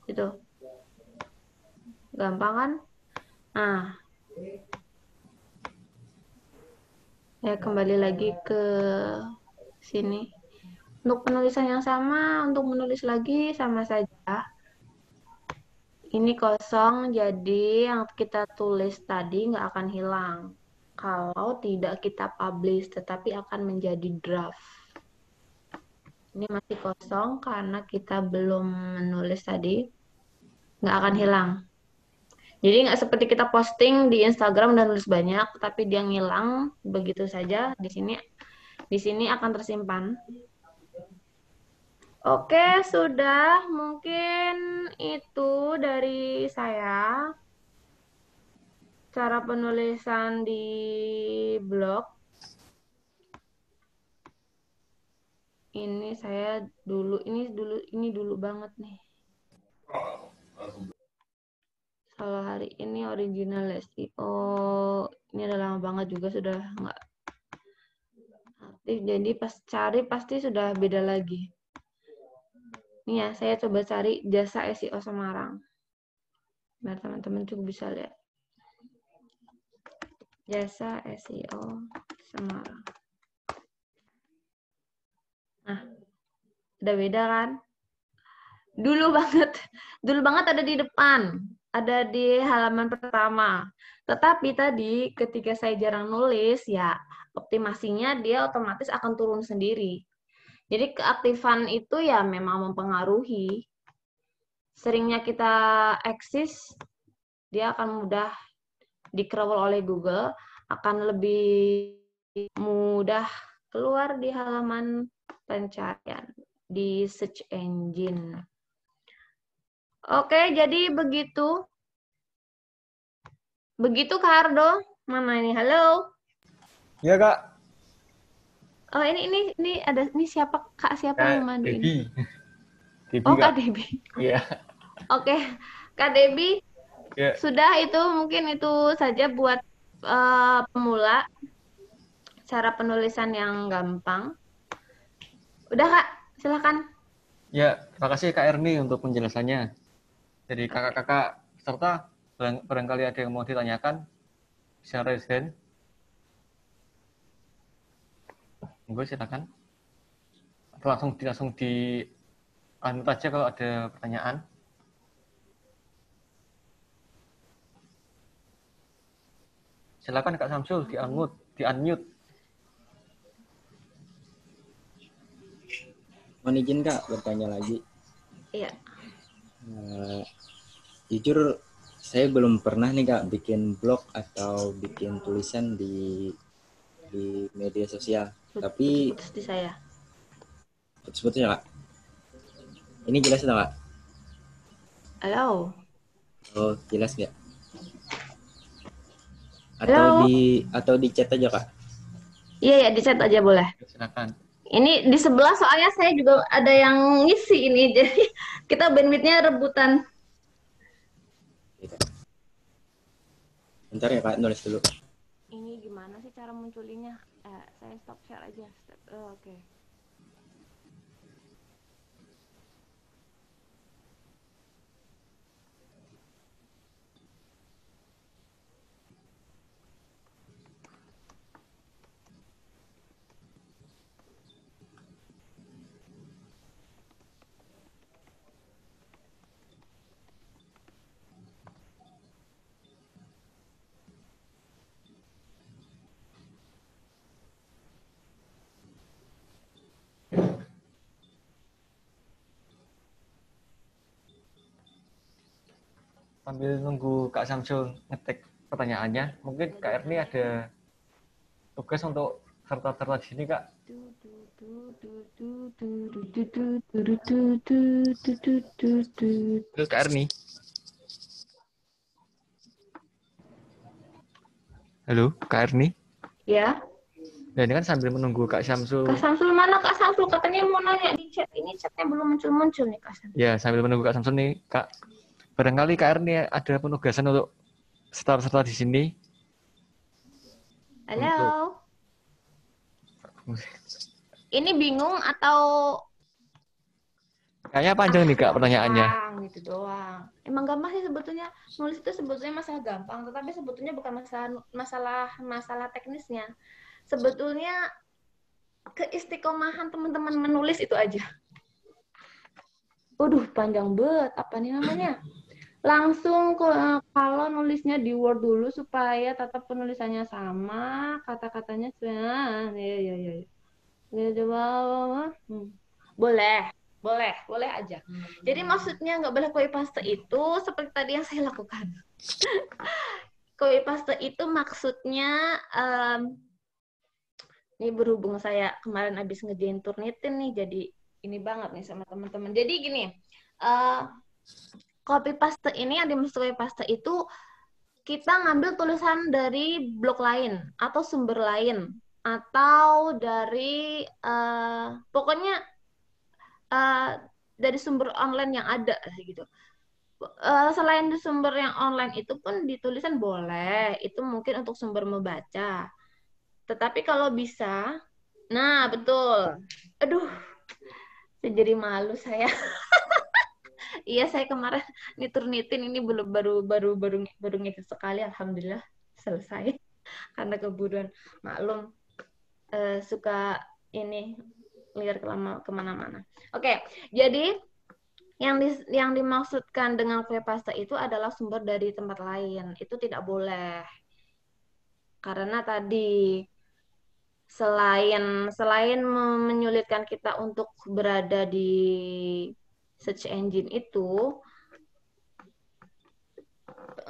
Itu. Gampang kan? Nah. Saya kembali lagi ke sini. Untuk penulisan yang sama, untuk menulis lagi sama saja. Ini kosong, jadi yang kita tulis tadi nggak akan hilang. Kalau tidak kita publish, tetapi akan menjadi draft. Ini masih kosong karena kita belum menulis tadi. Nggak akan hilang. Jadi nggak seperti kita posting di Instagram dan nulis banyak, tapi dia ngilang begitu saja. Di sini akan tersimpan. Oke, sudah. Mungkin itu dari saya. Cara penulisan di blog. Ini saya ini dulu banget nih. Kalau hari ini original SEO, ini udah lama banget juga sudah nggak aktif. Jadi pas cari pasti sudah beda lagi. Nih ya, saya coba cari jasa SEO Semarang. Biar teman-teman juga bisa lihat. Jasa SEO Semarang. Nah, udah beda kan? Dulu banget ada di depan. Ada di halaman pertama. Tetapi tadi ketika saya jarang nulis, ya optimasinya dia otomatis akan turun sendiri. Jadi keaktifan itu ya memang mempengaruhi. Seringnya kita eksis, dia akan mudah di-crawl oleh Google, akan lebih mudah keluar di halaman pencarian, di search engine. Oke, jadi begitu. Begitu Kak Ardo. Mana ini? Halo. Ya, Kak. Oh, ini ada siapa? Kak siapa yang mandu ini? Debbie, oh, Kak. Kak Debbie. Iya. Oke. Kak Debbie. Ya. Sudah itu mungkin itu saja buat pemula. Cara penulisan yang gampang. Udah, Kak. Silakan. Ya, terima kasih Kak Erni untuk penjelasannya. Jadi kakak-kakak peserta barangkali ada yang mau ditanyakan, bisa raise hand. Monggo silakan. Atau langsung di unmute aja kalau ada pertanyaan. Silakan Kak Samsul di unmute. Mohon izin Kak bertanya lagi. Iya. Jujur saya belum pernah nih Kak bikin blog atau bikin tulisan di media sosial. Tapi Putus di saya. putus-putus ya Kak. Ini jelas nggak Kak? Halo. Oh jelas nggak? Halo. Atau di chat aja Kak? Iya ya, di chat aja boleh. Silakan. Ini di sebelah soalnya saya juga ada yang ngisi ini, jadi kita bandwidth-nya rebutan. Bentar ya Kak, nulis dulu. Ini gimana sih cara munculinnya? Saya stop share aja. Oke. Sambil nunggu Kak Samsul ngetik pertanyaannya, mungkin Kak Erni ada tugas untuk serta-serta di sini Kak. Terus Kak Erni. Halo, Kak Erni. Ya. Nah, ini kan sambil menunggu Kak Samsul. Kak Samsul mana Kak Samsul? Katanya mau nanya di chat. Ini chatnya belum muncul-muncul nih Kak Samsul. Ya, sambil menunggu Kak Samsul nih, Kak. Barangkali Kak Erni ada penugasan untuk serta-serta di sini. Halo. Ini bingung atau Kayaknya panjang nih Kak pertanyaannya. gampang gitu doang. Emang gampang sih sebetulnya. Nulis itu sebetulnya masalah gampang, tetapi sebetulnya bukan masalah teknisnya. Sebetulnya keistiqomahan teman-teman menulis itu aja. Waduh, panjang banget. Apa nih namanya? Langsung kalau nulisnya di Word dulu supaya tata penulisannya sama, kata-katanya ya. Ya coba. Boleh aja. Jadi maksudnya nggak boleh copy paste itu seperti tadi yang saya lakukan. Copy paste itu maksudnya ini berhubung saya kemarin habis ngerjain Turnitin nih, jadi ini banget nih sama teman-teman. Jadi gini, copy paste ini yang dimaksud copy paste itu kita ngambil tulisan dari blog lain atau sumber lain atau dari pokoknya dari sumber online yang ada gitu. Selain di sumber yang online itu pun ditulisan boleh, itu mungkin untuk sumber membaca. Tetapi kalau bisa, nah betul. Aduh, jadi malu saya. Iya, saya kemarin nitin ini baru ngikut sekali, alhamdulillah selesai. Karena keburuan, maklum suka ini liar kemana-mana. Oke, jadi yang dimaksudkan dengan copy paste itu adalah sumber dari tempat lain. Itu tidak boleh. Karena tadi selain menyulitkan kita untuk berada di search engine itu,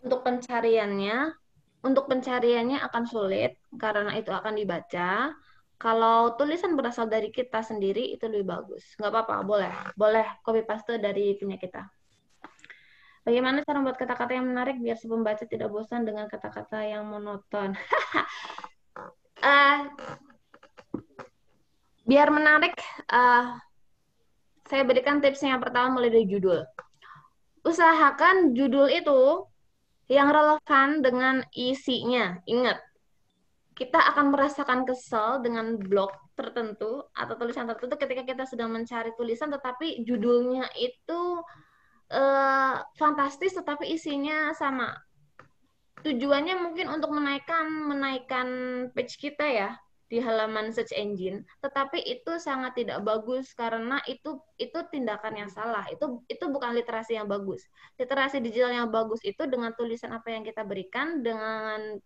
untuk pencariannya akan sulit karena itu akan dibaca. Kalau tulisan berasal dari kita sendiri itu lebih bagus. Nggak apa-apa, boleh copy paste dari punya kita. Bagaimana cara membuat kata-kata yang menarik biar si pembaca tidak bosan dengan kata-kata yang monoton? Biar menarik, saya berikan tipsnya. Yang pertama mulai dari judul. Usahakan judul itu yang relevan dengan isinya. Ingat, kita akan merasakan kesel dengan blog tertentu atau tulisan tertentu ketika kita sedang mencari tulisan, tetapi judulnya itu fantastis, tetapi isinya sama. Tujuannya mungkin untuk menaikkan page kita ya. di halaman search engine, tetapi itu sangat tidak bagus karena itu tindakan yang salah. Itu bukan literasi yang bagus. Literasi digital yang bagus itu dengan tulisan apa yang kita berikan, dengan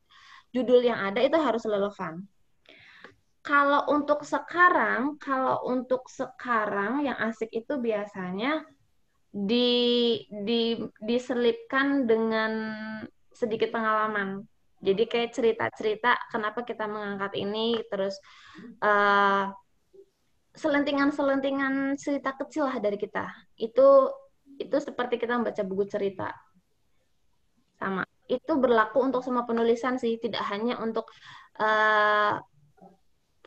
judul yang ada itu harus relevan. Kalau untuk sekarang yang asik itu biasanya diselipkan dengan sedikit pengalaman. Jadi kayak cerita-cerita kenapa kita mengangkat ini, terus selentingan-selentingan cerita kecil lah dari kita. Itu seperti kita membaca buku cerita. Sama. Itu berlaku untuk semua penulisan sih, tidak hanya untuk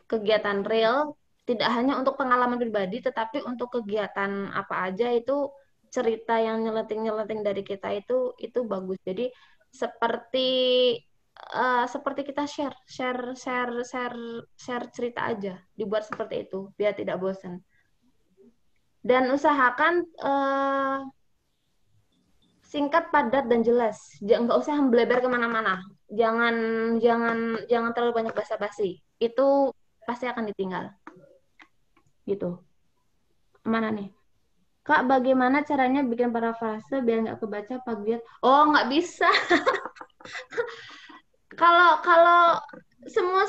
kegiatan real, tidak hanya untuk pengalaman pribadi, tetapi untuk kegiatan apa aja itu cerita yang nyeleting dari kita itu bagus. Jadi seperti kita share cerita aja, dibuat seperti itu biar tidak bosan. Dan usahakan singkat, padat, dan jelas. Nggak usah membleber kemana-mana. Jangan terlalu banyak basa-basi. Itu pasti akan ditinggal. Gitu. Mana nih? Kak, bagaimana caranya bikin parafrase biar nggak kebaca plagiat? Oh, nggak bisa. Kalau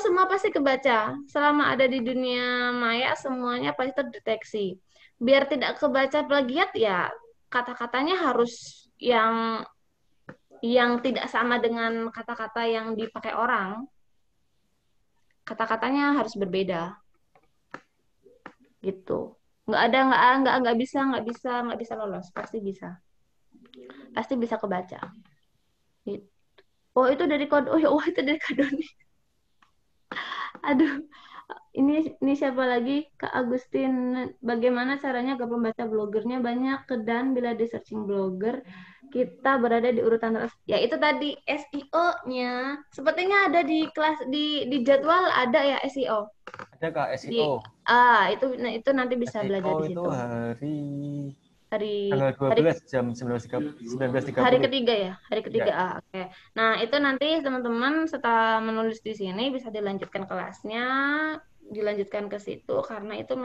semua pasti kebaca. Selama ada di dunia maya, semuanya pasti terdeteksi. Biar tidak kebaca plagiat, ya kata-katanya harus yang tidak sama dengan kata-kata yang dipakai orang. Kata-katanya harus berbeda. Gitu. Nggak bisa lolos. Pasti bisa kebaca. Gitu. Oh, itu dari kode. Oh, itu dari kode nih. Aduh, ini siapa lagi? Kak Agustin. Bagaimana caranya agar pembaca blogernya banyak? Dan bila di searching blogger, kita berada di urutan atas. Ya, itu tadi SEO-nya. Sepertinya ada di kelas di jadwal ada ya SEO. Ada Kak SEO. Itu nanti bisa SEO belajar di situ. itu tanggal 12 jam 19.30. Hari ketiga ya, Ya. Oke. Nah, itu nanti teman-teman setelah menulis di sini bisa dilanjutkan kelasnya, dilanjutkan ke situ karena itu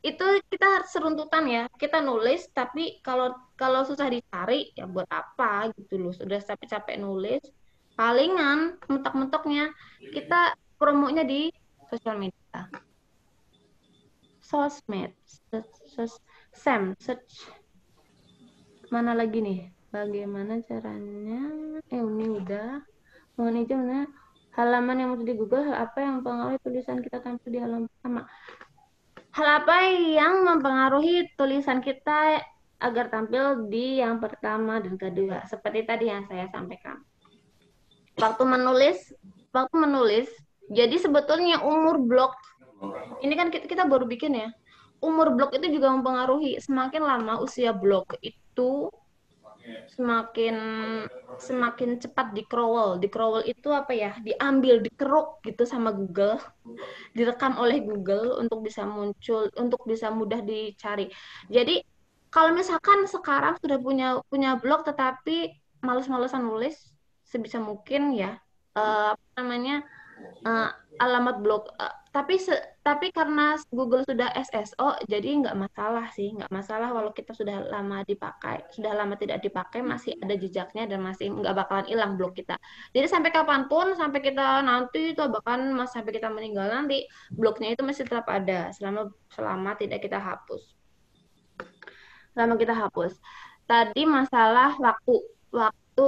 itu kita seruntutan ya. Kita nulis tapi kalau susah dicari ya buat apa gitu loh. Sudah capek-capek nulis, palingan mentok-mentoknya kita promonya di sosial media. Sosmed, search. Mana lagi nih? Bagaimana caranya? Ini udah. Mohon izin, halaman yang muncul di Google, hal apa yang mempengaruhi tulisan kita tampil di halaman pertama? Hal apa yang mempengaruhi tulisan kita agar tampil di yang pertama dan kedua? Seperti tadi yang saya sampaikan. Waktu menulis, jadi sebetulnya umur blog, ini kan kita baru bikin ya. Umur blog itu juga mempengaruhi. Semakin lama usia blog itu semakin cepat di-crawl. Di-crawl itu apa ya? Diambil, dikeruk gitu sama Google. Direkam oleh Google untuk bisa muncul, untuk bisa mudah dicari. Jadi kalau misalkan sekarang sudah punya blog tetapi males-malesan nulis, sebisa mungkin ya alamat blog. Tapi karena Google sudah SSO, jadi nggak masalah walau kita sudah lama tidak dipakai, masih ada jejaknya dan masih nggak bakalan hilang blog kita. Jadi sampai kapanpun, sampai kita nanti itu bahkan sampai kita meninggal nanti, blognya itu masih tetap ada selama tidak kita hapus. Tadi masalah waktu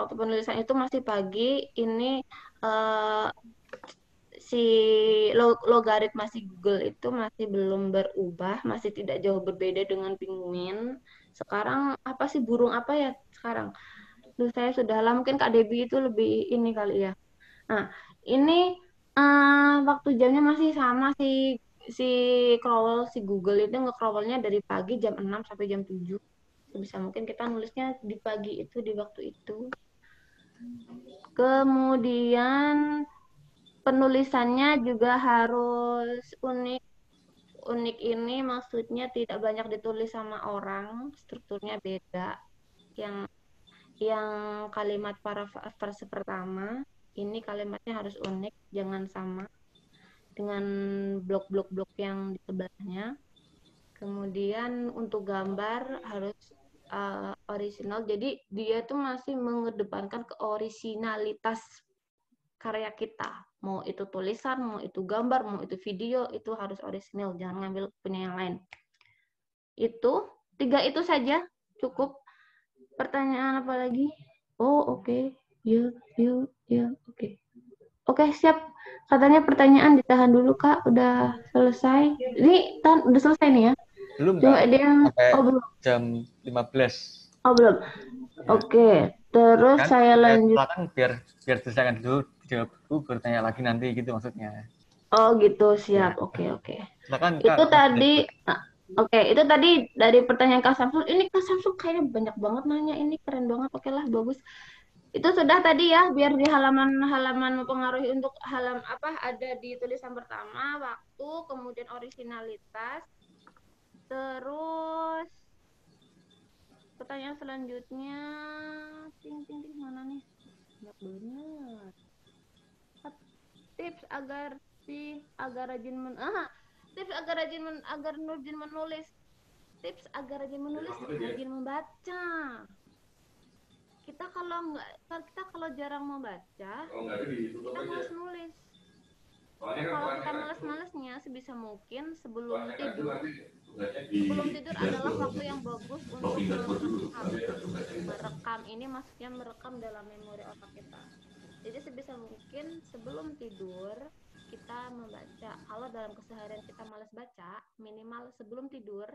penulisan itu masih pagi. Ini si logaritma si Google itu masih belum berubah, masih tidak jauh berbeda dengan penguin. Sekarang apa sih, burung apa ya sekarang? Saya sudah lama, mungkin Kak Debbie itu lebih ini kali ya. Nah, ini waktu jamnya masih sama si crawl, si Google itu nge-crawlnya dari pagi jam 6 sampai jam 7. Bisa mungkin kita nulisnya di pagi itu, di waktu itu. Kemudian penulisannya juga harus unik. Unik ini maksudnya tidak banyak ditulis sama orang, strukturnya beda. Yang kalimat parafrase pertama, ini kalimatnya harus unik, jangan sama. dengan blok-blok yang di sebelahnya. Kemudian untuk gambar harus original. Jadi dia tuh masih mengedepankan keorisinalitas karya kita. Mau itu tulisan, mau itu gambar, mau itu video, itu harus orisinal. Jangan ngambil punya yang lain. Itu 3 itu saja cukup. Pertanyaan apa lagi? Oh, oke. Ya, oke. Oke, siap. Katanya pertanyaan ditahan dulu, Kak. Udah selesai. Ini udah selesai nih ya? Belum, Coba Kak. ada yang Sampai jam 15. Oh, belum. Oke. Terus Kan saya lanjut. silakan biar selesaikan dulu dijawab dulu, bertanya lagi nanti gitu maksudnya. Oh, gitu. Siap. Oke. Silakan, Kak. Itu tadi itu tadi dari pertanyaan Kak Samsul. Ini Kak Samsul kayaknya banyak banget nanya. Ini keren banget. Oke lah, bagus. Itu sudah tadi ya, biar di halaman mempengaruhi untuk ada di tulisan pertama, waktu, kemudian originalitas. Terus pertanyaan selanjutnya, ting mana nih? Banyak banget. Tips agar rajin menulis. Tips agar rajin menulis, rajin membaca. Kita kalau jarang membaca, kita malas nulis. Kalau kita malas-malasnya, sebisa mungkin sebelum tidur adalah waktu yang bagus untuk merekam. Ini maksudnya merekam dalam memori otak kita. Jadi sebisa mungkin sebelum tidur kita membaca. Kalau dalam keseharian kita malas baca, minimal sebelum tidur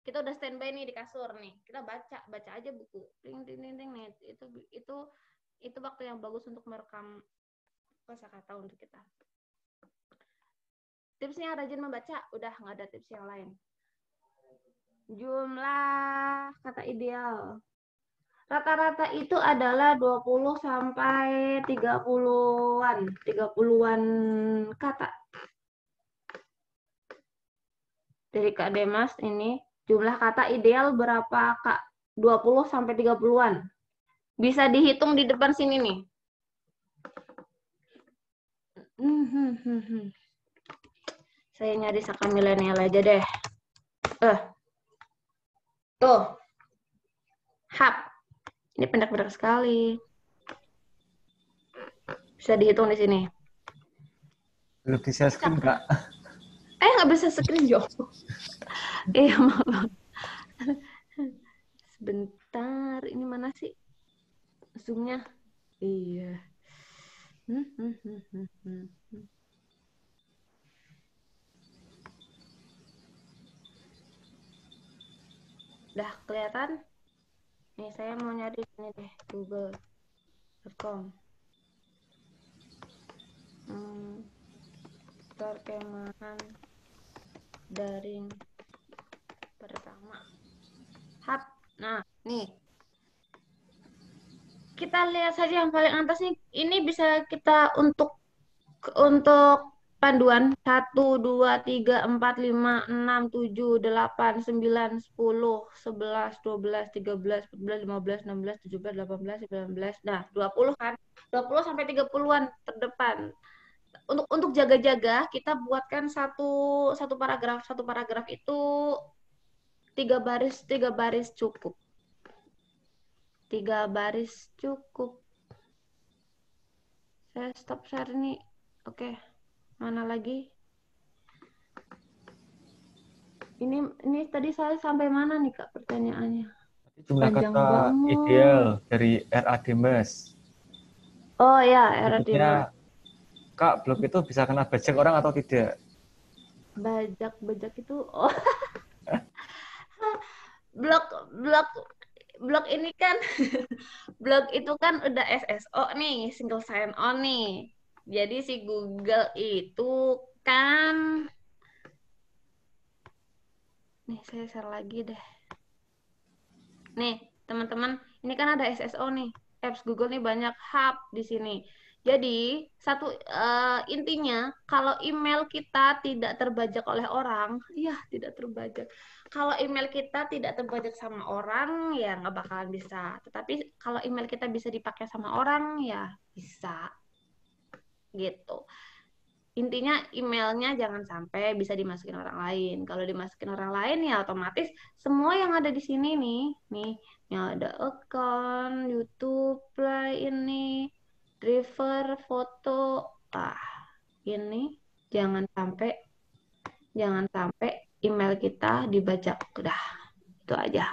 kita udah standby nih di kasur nih, kita baca aja buku, ting nih, itu waktu yang bagus untuk merekam kosakata untuk kita. Tipsnya rajin membaca, udah nggak ada tips yang lain. Jumlah kata ideal. Rata-rata itu adalah 20 sampai 30-an kata. Dari Kak Demas ini, jumlah kata ideal berapa, Kak? 20 sampai 30-an. Bisa dihitung di depan sini nih. Saya nyari Saka milenial aja deh. Tuh. Hap. Ini pendek-pendek sekali. Bisa dihitung di sini. Belum bisa screen, Kak. Nggak bisa screen, Jo. Iya, maaf. Sebentar. Ini mana sih Zoom-nya? Iya. Udah kelihatan? Nih, saya mau nyari ini deh, google.com. Perkemahan daring pertama. Hap. Nah, nih. Kita lihat saja yang paling atas nih. Ini bisa kita untuk panduan 1, 2, 3, 4, 5, 6, 7, 8, 9, 10, 11, 12, 13, 14, 15, 16, 17, 18, 19. Nah, 20 kan? 20 sampai 30-an terdepan. Untuk jaga-jaga, kita buatkan satu paragraf. Satu paragraf itu 3 baris cukup. 3 baris cukup. Saya stop share nih. Oke. Mana lagi? Ini tadi saya sampai mana nih, Kak, pertanyaannya? Jumlah Panjang kata banget. ideal dari R.A. Demes. Oh ya, R.A. Demes. Kak, blog itu bisa kena bajak orang atau tidak? Bajak itu blog ini kan blog itu kan udah SSO nih, single sign on nih. Jadi si Google itu kan nih, saya share lagi deh. Nih, teman-teman, ini kan ada SSO nih. Apps Google nih banyak hub di sini. Jadi, intinya, kalau email kita tidak terbajak oleh orang, ya tidak terbajak. Kalau email kita tidak terbajak sama orang, ya nggak bakalan bisa. Tetapi kalau email kita bisa dipakai sama orang, ya bisa. Gitu. intinya emailnya jangan sampai bisa dimasukin orang lain. Kalau dimasukin orang lain ya otomatis semua yang ada di sini nih yang ada account, YouTube, Play ini, Driver, foto, ini jangan sampai email kita dibajak. Udah, itu aja.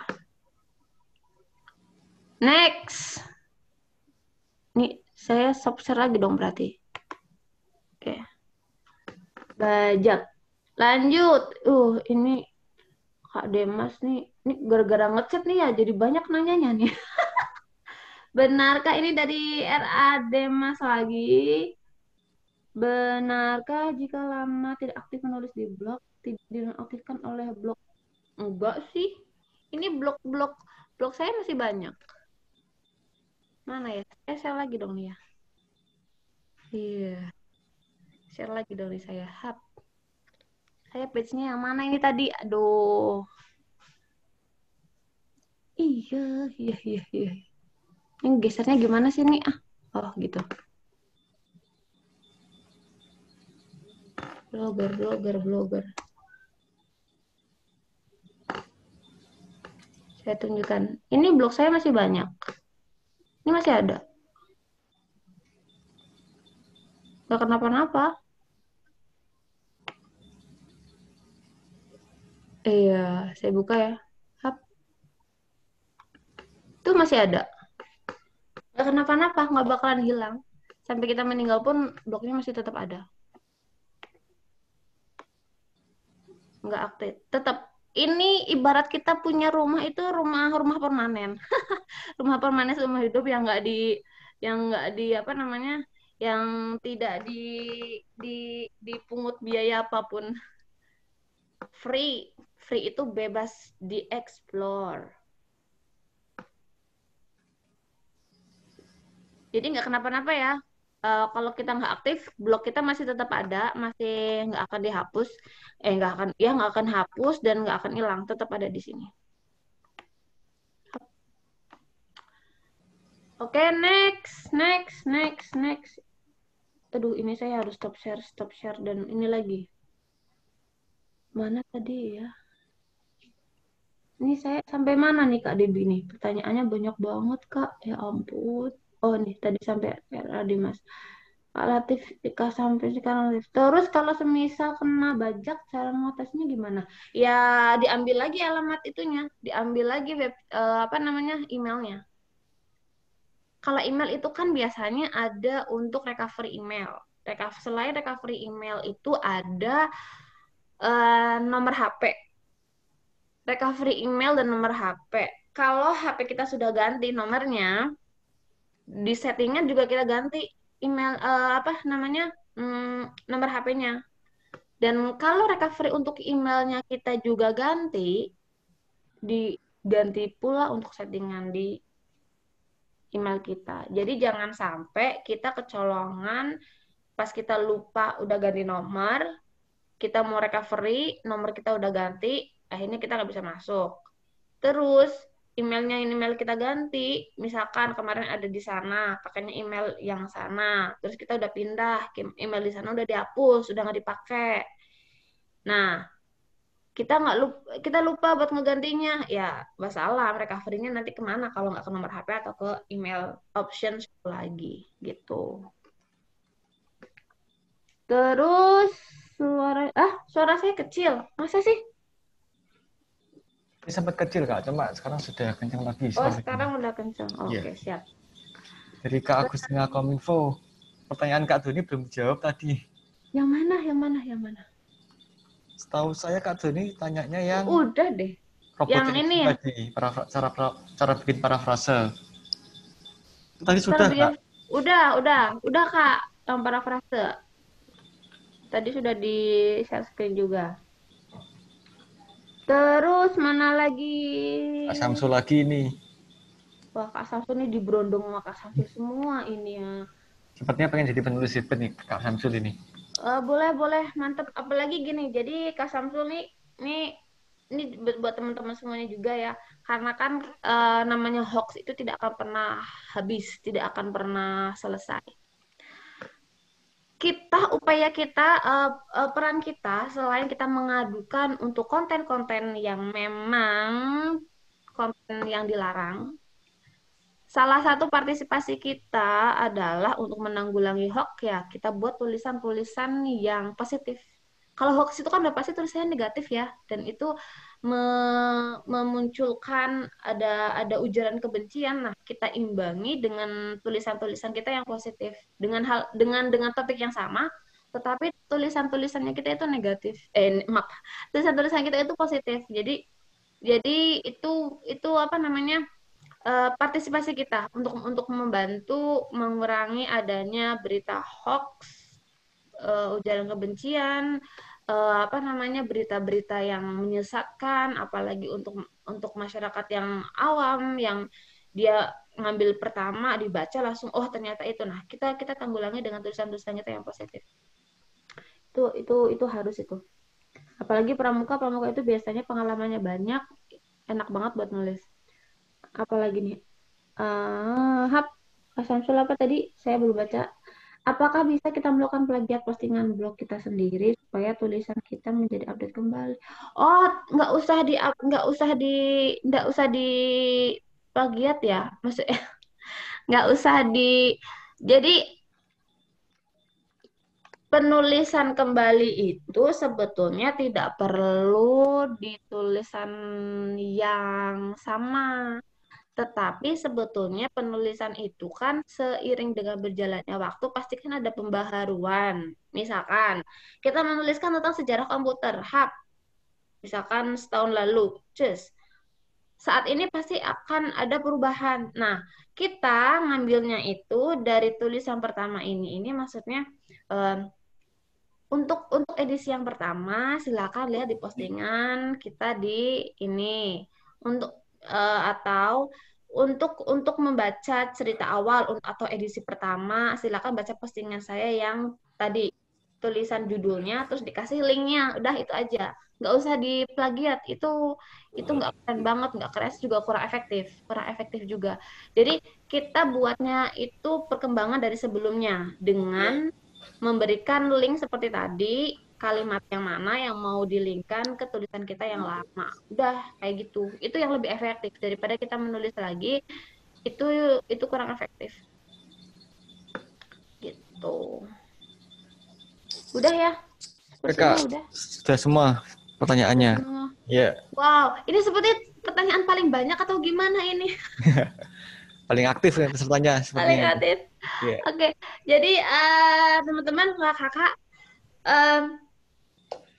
Next. Nih, saya stop share lagi dong berarti. Oke. Bajak. Lanjut. Ini Kak Demas nih. Ini gara-gara ngechat nih ya, jadi banyak nanyanya nih. Benarkah ini dari RA Demas lagi? Benarkah jika lama tidak aktif menulis di blog, tidak dinonaktifkan oleh blog? Enggak sih. Ini blog saya masih banyak. Mana ya? Saya share lagi dong nih ya. Iya. Share lagi dong nih saya. Saya page-nya yang mana ini tadi? Aduh. Iya. Ini gesernya gimana sih nih? Oh, gitu. Blogger. Saya tunjukkan. Ini blog saya masih banyak. Ini masih ada. Gak kenapa-napa. Iya, saya buka ya. Itu masih ada. Gak kenapa-napa, nggak bakalan hilang. Sampai kita meninggal pun blognya masih tetap ada. Nggak aktif. Tetap. Ini ibarat kita punya rumah itu rumah permanen. Rumah permanen seumur hidup yang nggak di apa namanya, yang tidak dipungut biaya apapun. Free itu bebas dieksplor. Jadi nggak kenapa-napa ya. Kalau kita nggak aktif, blog kita masih tetap ada, masih nggak akan dihapus. Nggak akan hapus dan nggak akan hilang, tetap ada di sini. Oke, next. Aduh, ini saya harus stop share dan ini lagi. Mana tadi ya? Ini saya sampai mana nih Kak Debi nih? Pertanyaannya banyak banget Kak. Ya ampun. Oh nih tadi sampai tadi Mas. Kak Latif sampai sekarang. Terus kalau semisal kena bajak, cara ngatasinya gimana? Ya diambil lagi alamat itunya, diambil lagi emailnya. Kalau email itu kan biasanya ada untuk recovery email. Selain recovery email itu ada nomor HP. Recovery email dan nomor HP. Kalau HP kita sudah ganti nomornya, di settingan juga kita ganti email nomor HP-nya. Dan kalau recovery untuk emailnya kita juga diganti pula untuk settingan di email kita. Jadi jangan sampai kita kecolongan pas kita lupa udah ganti nomor, kita mau recovery, nomor kita udah ganti, akhirnya kita nggak bisa masuk. Terus email kita ganti, misalkan kemarin ada di sana, pakainya email yang sana, terus kita udah pindah, email di sana udah dihapus, udah nggak dipakai. Nah, kita lupa buat ngegantinya, ya masalah, recovery-nya nanti kemana kalau nggak ke nomor HP atau ke email options lagi, gitu. Terus suara saya kecil, masa sih? Ini sempat kecil Kak, cuma sekarang sudah kencang lagi. Sekarang udah kencang. Oke, siap. Dari Kak Agustina Kominfo, pertanyaan Kak Doni belum dijawab tadi. Yang mana? Setahu saya Kak Doni tanyanya yang udah deh. Yang ini ya? Tadi, cara bikin parafrase. Tadi sudah Kak? Udah Kak, yang parafrase. Tadi sudah di share screen juga. Terus mana lagi? Kak Samsul lagi ini. Wah, Kak Samsul ini diberondong sama Kak Samsul semua ini ya. Sepertinya pengen jadi penulis hit nih Kak Samsul ini. Boleh, mantep. Apalagi gini, jadi Kak Samsul ini buat teman-teman semuanya juga ya. Karena kan namanya hoax itu tidak akan pernah habis, tidak akan pernah selesai. upaya kita, peran kita selain kita mengadukan untuk konten-konten yang memang konten yang dilarang, salah satu partisipasi kita adalah untuk menanggulangi hoax ya, kita buat tulisan-tulisan yang positif. Kalau hoax itu kan udah pasti tulisannya negatif ya, dan itu memunculkan ada ujaran kebencian. Nah, kita imbangi dengan tulisan-tulisan kita yang positif dengan topik yang sama, tetapi tulisan-tulisannya kita itu negatif. Maaf, tulisan-tulisan kita itu positif. Jadi itu apa namanya? Partisipasi kita untuk membantu mengurangi adanya berita hoax, ujaran kebencian, apa namanya, berita-berita yang menyesatkan, apalagi untuk masyarakat yang awam yang dia ngambil pertama dibaca langsung oh ternyata itu. Nah, kita tanggulangi dengan tulisan-tulisan kita yang positif. Itu harus itu. Apalagi pramuka itu biasanya pengalamannya banyak, enak banget buat nulis. Apalagi nih, Kak Samsul apa tadi? Saya belum baca. Apakah bisa kita melakukan plagiat postingan blog kita sendiri supaya tulisan kita menjadi update kembali? Oh, nggak usah di plagiat ya, maksudnya nggak usah di. Jadi penulisan kembali itu sebetulnya tidak perlu di tulisan yang sama. Tetapi sebetulnya penulisan itu kan seiring dengan berjalannya waktu pasti kan ada pembaharuan. Misalkan kita menuliskan tentang sejarah komputer, misalkan setahun lalu, saat ini pasti akan ada perubahan. Nah, kita ngambilnya itu dari tulisan pertama ini maksudnya untuk edisi yang pertama silakan lihat di postingan kita di ini atau untuk membaca cerita awal atau edisi pertama silakan baca postingan saya yang tadi tulisan judulnya terus dikasih linknya, udah itu aja, nggak usah diplagiat. Itu nggak keren banget, nggak keren juga, kurang efektif juga. Jadi kita buatnya itu perkembangan dari sebelumnya dengan memberikan link seperti tadi, kalimat yang mana yang mau dilingkan ke tulisan kita yang lama. Udah kayak gitu. Itu yang lebih efektif daripada kita menulis lagi. Itu kurang efektif. Gitu. Udah ya? Kak, Udah. sudah semua pertanyaannya. Ya. Wow, ini seperti pertanyaan paling banyak atau gimana ini? Paling aktif ya pesertanya sepertinya. Paling aktif. Yeah. Oke. Jadi teman-teman, kakak,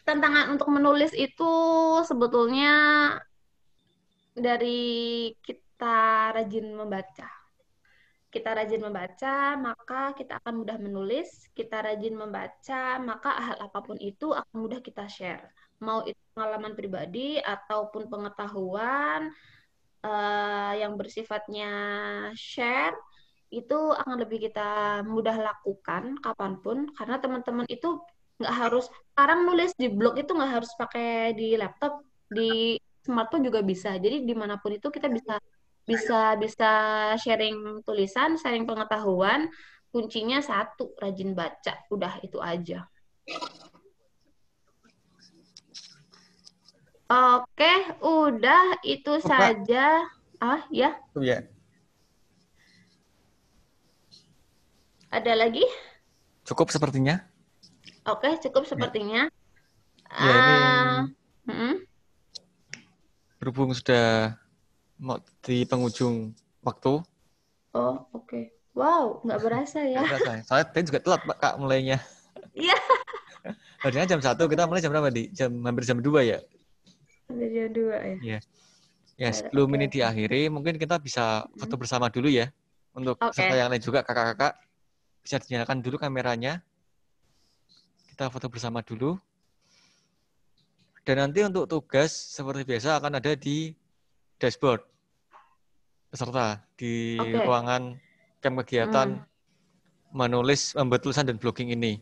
tantangan untuk menulis itu sebetulnya dari kita rajin membaca. Kita rajin membaca, maka kita akan mudah menulis. Kita rajin membaca, maka hal apapun itu akan mudah kita share. Mau itu pengalaman pribadi ataupun pengetahuan yang bersifatnya share, itu akan lebih kita mudah lakukan kapanpun, karena teman-teman itu nggak harus, sekarang nulis di blog itu nggak harus pakai di laptop, di smartphone juga bisa. Jadi dimanapun itu kita bisa sharing tulisan, sharing pengetahuan. Kuncinya satu, rajin baca. Udah itu aja. Oke, udah itu saja. Ya. Ya. Ada lagi? Cukup sepertinya. Oke, cukup sepertinya. Ya, ini berhubung sudah mau di penghujung waktu. Oh, oke. Wow, nggak berasa ya. Nggak berasa. Soalnya tadi juga telat Kak mulainya. Iya. Tadinya jam 1, kita mulai jam berapa, Di? Hampir jam 2 ya? Hampir jam 2 ya. Iya. Ya, sebelum ini diakhiri, mungkin kita bisa foto bersama dulu ya. Untuk peserta yang lain juga, kakak-kakak. Bisa dinyalakan dulu kameranya. Kita foto bersama dulu. Dan nanti untuk tugas, seperti biasa akan ada di dashboard peserta. Di ruangan camp kegiatan menulis, membuat tulisan dan blogging ini.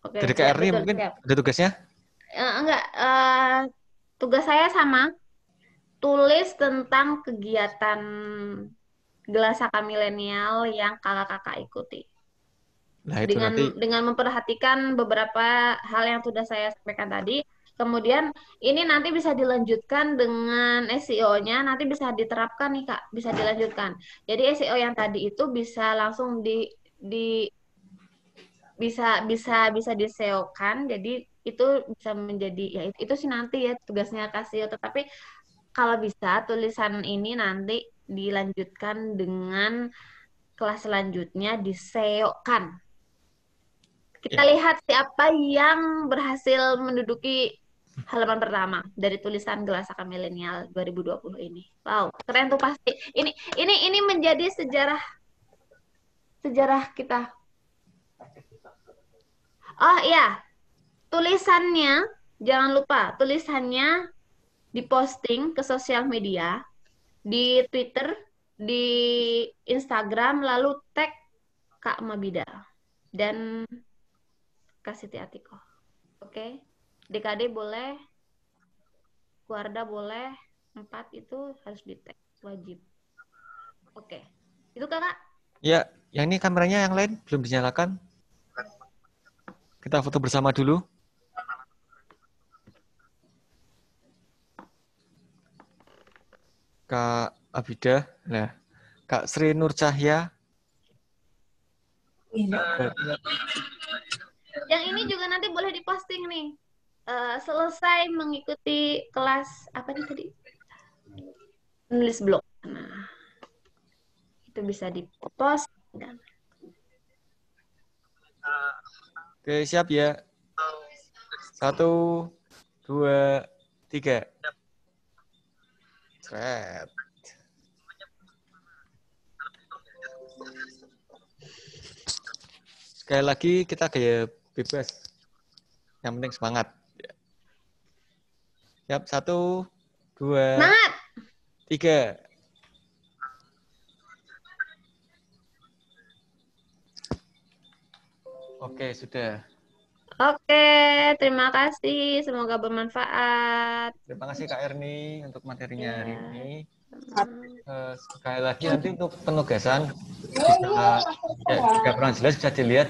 Dari Kak Erni mungkin ada tugasnya? Enggak. Tugas saya sama. Tulis tentang kegiatan Gelasaka Milenial yang kakak-kakak ikuti. Nah, itu nanti dengan memperhatikan beberapa hal yang sudah saya sampaikan tadi. Kemudian ini nanti bisa dilanjutkan dengan SEO-nya, nanti bisa diterapkan nih Kak, bisa dilanjutkan. Jadi SEO yang tadi itu bisa langsung bisa di-SEO-kan. Jadi itu bisa menjadi ya itu sih nanti ya tugasnya Kasio. Tetapi kalau bisa tulisan ini nanti dilanjutkan dengan kelas selanjutnya di-SEO-kan. Kita lihat siapa yang berhasil menduduki halaman pertama dari tulisan Gelasaka Milenial 2020 ini. Wow, keren tuh pasti. Ini menjadi sejarah kita. Oh iya, tulisannya jangan lupa tulisannya diposting ke sosial media, di Twitter, di Instagram, lalu tag Kak Mabida dan Kak Siti Atiko. Oke. DKD boleh, Warda boleh, 4 itu harus di-tag, wajib. Oke. Itu Kakak? ya, yang ini kameranya yang lain belum dinyalakan. Kita foto bersama dulu. Kak Abida, nah, Kak Sri Nur Cahya. Yang ini juga nanti boleh diposting nih. Selesai mengikuti kelas apa nih tadi? Nulis blog. Nah, itu bisa dipost. Oke, siap ya. 1, 2, 3. Set. Sekali lagi kita gaya bebas. Yang penting semangat. Siap, 1, 2, Semangat! 3. Oke, sudah. Oke, terima kasih. Semoga bermanfaat. Terima kasih Kak Erni untuk materinya hari Ya. ini. Sekali lagi nanti untuk penugasan bisa, jika kurang jelas bisa dilihat